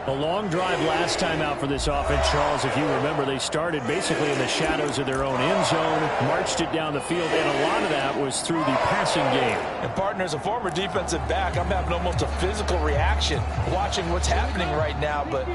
A long drive last time out for this offense, Charles. If you remember, they started basically in the shadows of their own end zone, marched it down the field, and a lot of that was through the passing game.
And, partner, as a former defensive back, I'm having almost a physical reaction watching what's happening right now. But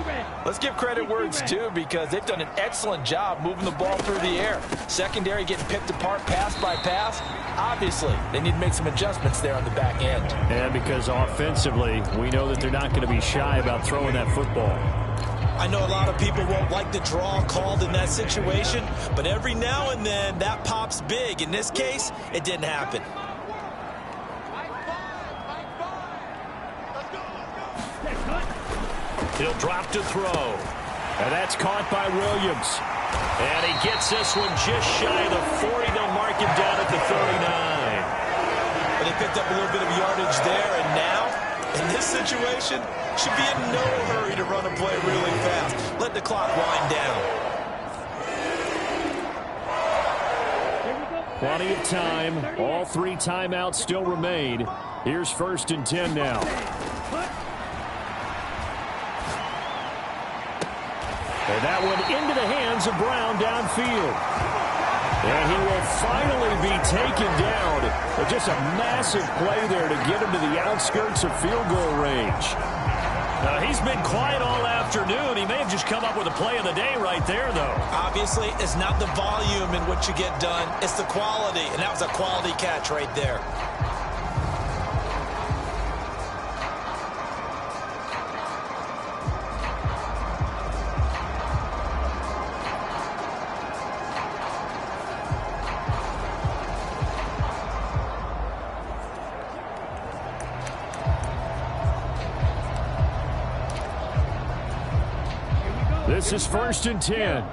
let's give credit where it's due, because they've done an excellent job moving the ball through the air. Secondary getting picked apart pass by pass. Obviously, they need to make some adjustments there on the back end.
And because offensively, we know that they're not going to be shy about throwing that football.
I know a lot of people won't like the draw called in that situation, but every now and then that pops big. In this case, it didn't happen.
He'll drop to throw.
And that's caught by Williams.
And he gets this one just shy of the 40. They'll mark him down at the 39.
But they picked up a little bit of yardage there, and now, in this situation, should be in no hurry to run a play really fast. Let the clock wind down.
Plenty of time. All 3 timeouts still remain. Here's 1st and 10 now. And that one into the hands of Brown downfield. And he will finally be taken down. But just a massive play there to get him to the outskirts of field goal range.
He's been quiet all afternoon. He may have just come up with a play of the day right there, though.
Obviously, it's not the volume in which you get done. It's the quality, and that was a quality catch right there.
This is 1st and 10.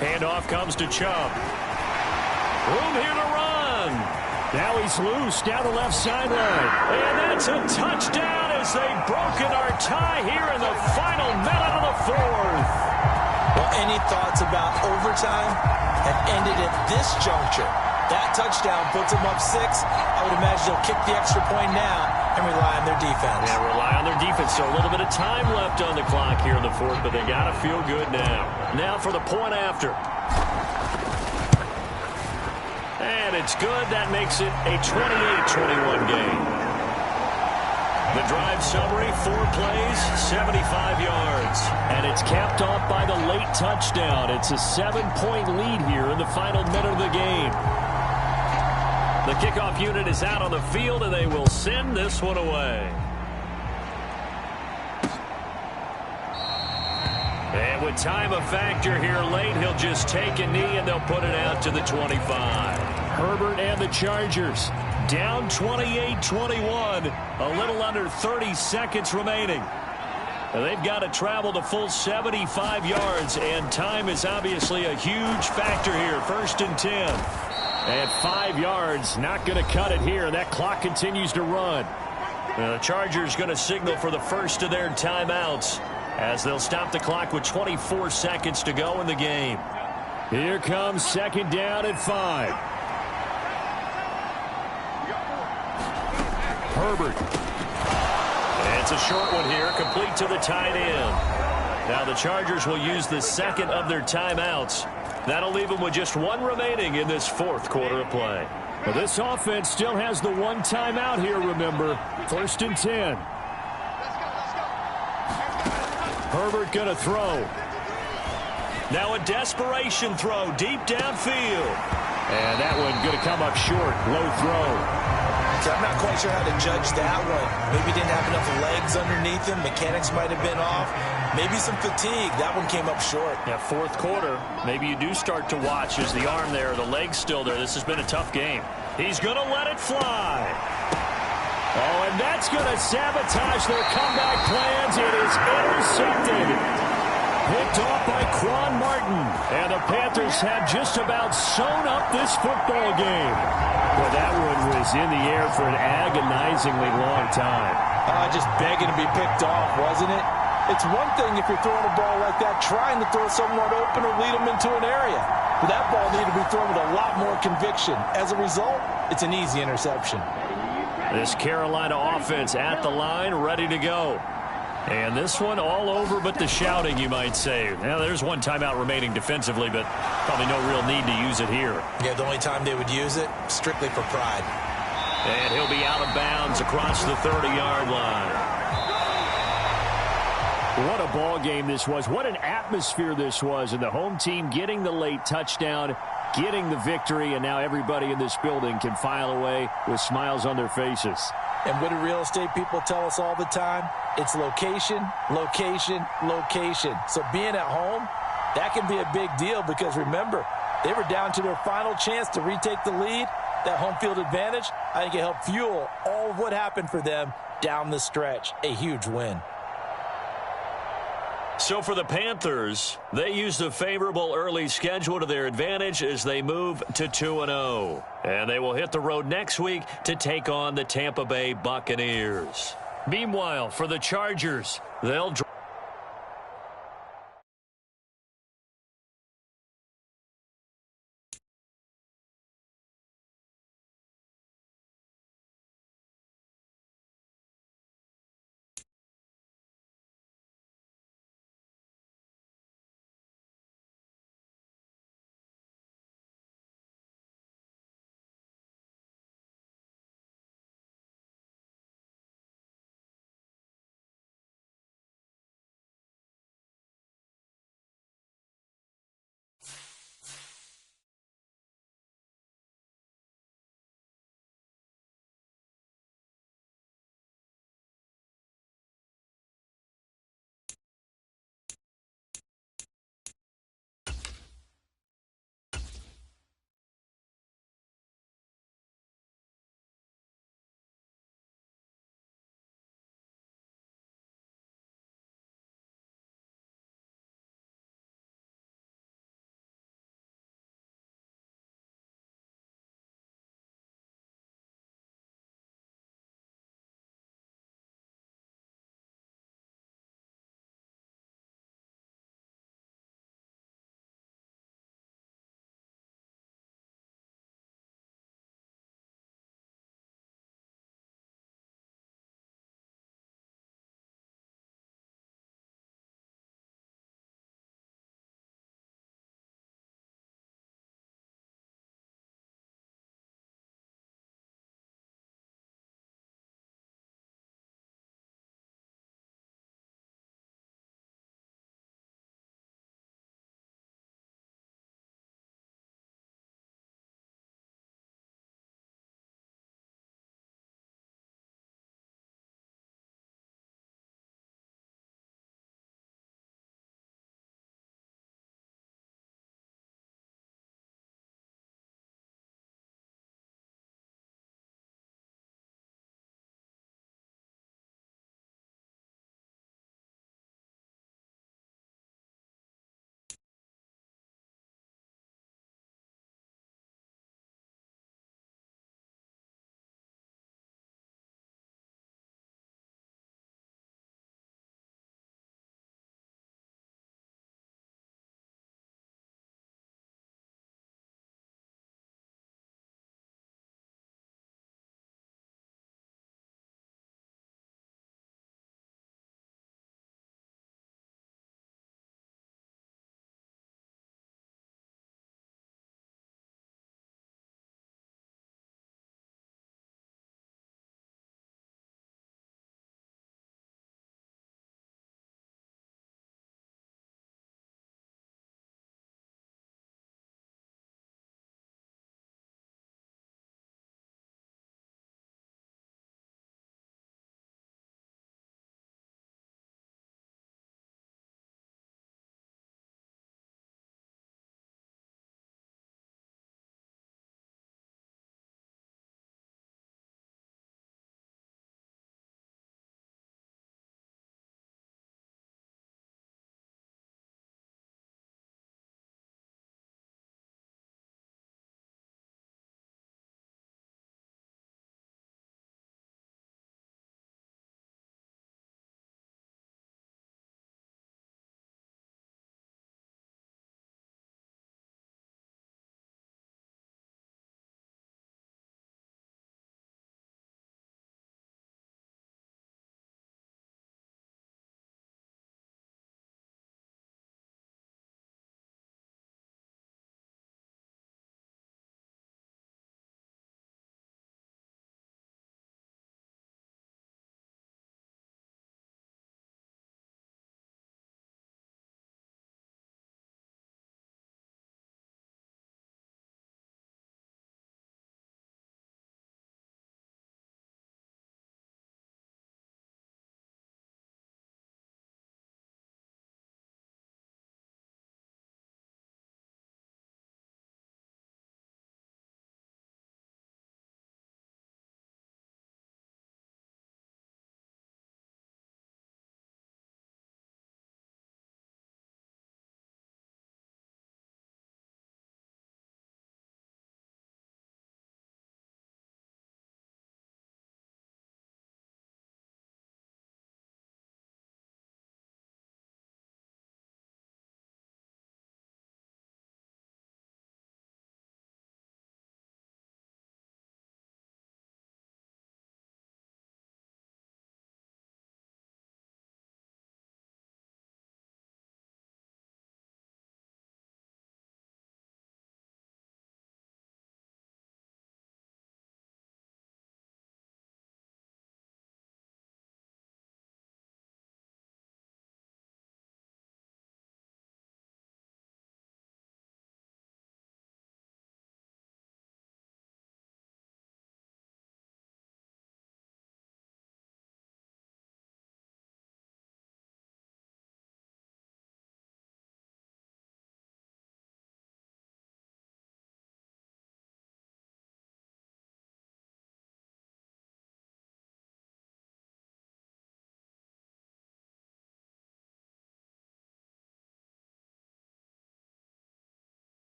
Handoff comes to Chubb. Room here to run.
Now he's loose down the left sideline.
And that's a touchdown as they've broken our tie here in the final minute of the 4th.
Well, any thoughts about overtime have ended at this juncture. That touchdown puts them up 6. I would imagine they'll kick the extra point now and rely on their defense.
Yeah, rely on their defense. So a little bit of time left on the clock here in the 4th, but they got to feel good now. Now for the point after. And it's good. That makes it a 28-21 game. The drive summary, 4 plays, 75 yards.
And it's capped off by the late touchdown. It's a 7-point lead here in the final minute of the game.
The kickoff unit is out on the field, and they will send this one away. And with time a factor here late, he'll just take a knee, and they'll put it out to the 25.
Herbert and the Chargers down 28-21. A little under 30 seconds remaining. They've got to travel the full 75 yards, and time is obviously a huge factor here. 1st and 10. And 5 yards, not going to cut it here. That clock continues to run.
The Chargers going to signal for the first of their timeouts as they'll stop the clock with 24 seconds to go in the game.
Here comes 2nd down at 5. Herbert.
And it's a short one here, complete to the tight end. Now the Chargers will use the 2nd of their timeouts. That'll leave them with just 1 remaining in this 4th quarter of play.
Well, this offense still has the 1 timeout here, remember. 1st and 10. Herbert going to throw.
Now a desperation throw deep downfield.
And that one going to come up short. Low throw.
So I'm not quite sure how to judge that one. Maybe didn't have enough legs underneath him. Mechanics might have been off. Maybe some fatigue. That one came up short.
Yeah, 4th quarter. Maybe you do start to watch as the arm there, the leg's still there. This has been a tough game. He's going to let it fly.
Oh, and that's going to sabotage their comeback plans. It is intercepted. Picked off by Quan Martin. And the Panthers have just about sewn up this football game. Well, that one was in the air for an agonizingly long time.
Just begging to be picked off, wasn't it? It's one thing if you're throwing a ball like that, trying to throw someone open or lead them into an area. But that ball needed to be thrown with a lot more conviction. As a result, it's an easy interception.
This Carolina offense at the line, ready to go. And this one all over but the shouting, you might say. Now, there's one timeout remaining defensively, but probably no real need to use it here.
Yeah, the only time they would use it, strictly for pride.
And he'll be out of bounds across the 30-yard line. What a ball game this was. What an atmosphere this was. And the home team getting the late touchdown, getting the victory, and now everybody in this building can file away with smiles on their faces.
And what do real estate people tell us all the time? It's location, location, location. So being at home, that can be a big deal because, remember, they were down to their final chance to retake the lead. That home field advantage, I think it helped fuel all of what happened for them down the stretch. A huge win.
So for the Panthers, they used a favorable early schedule to their advantage as they move to 2-0. And they will hit the road next week to take on the Tampa Bay Buccaneers. Meanwhile, for the Chargers, they'll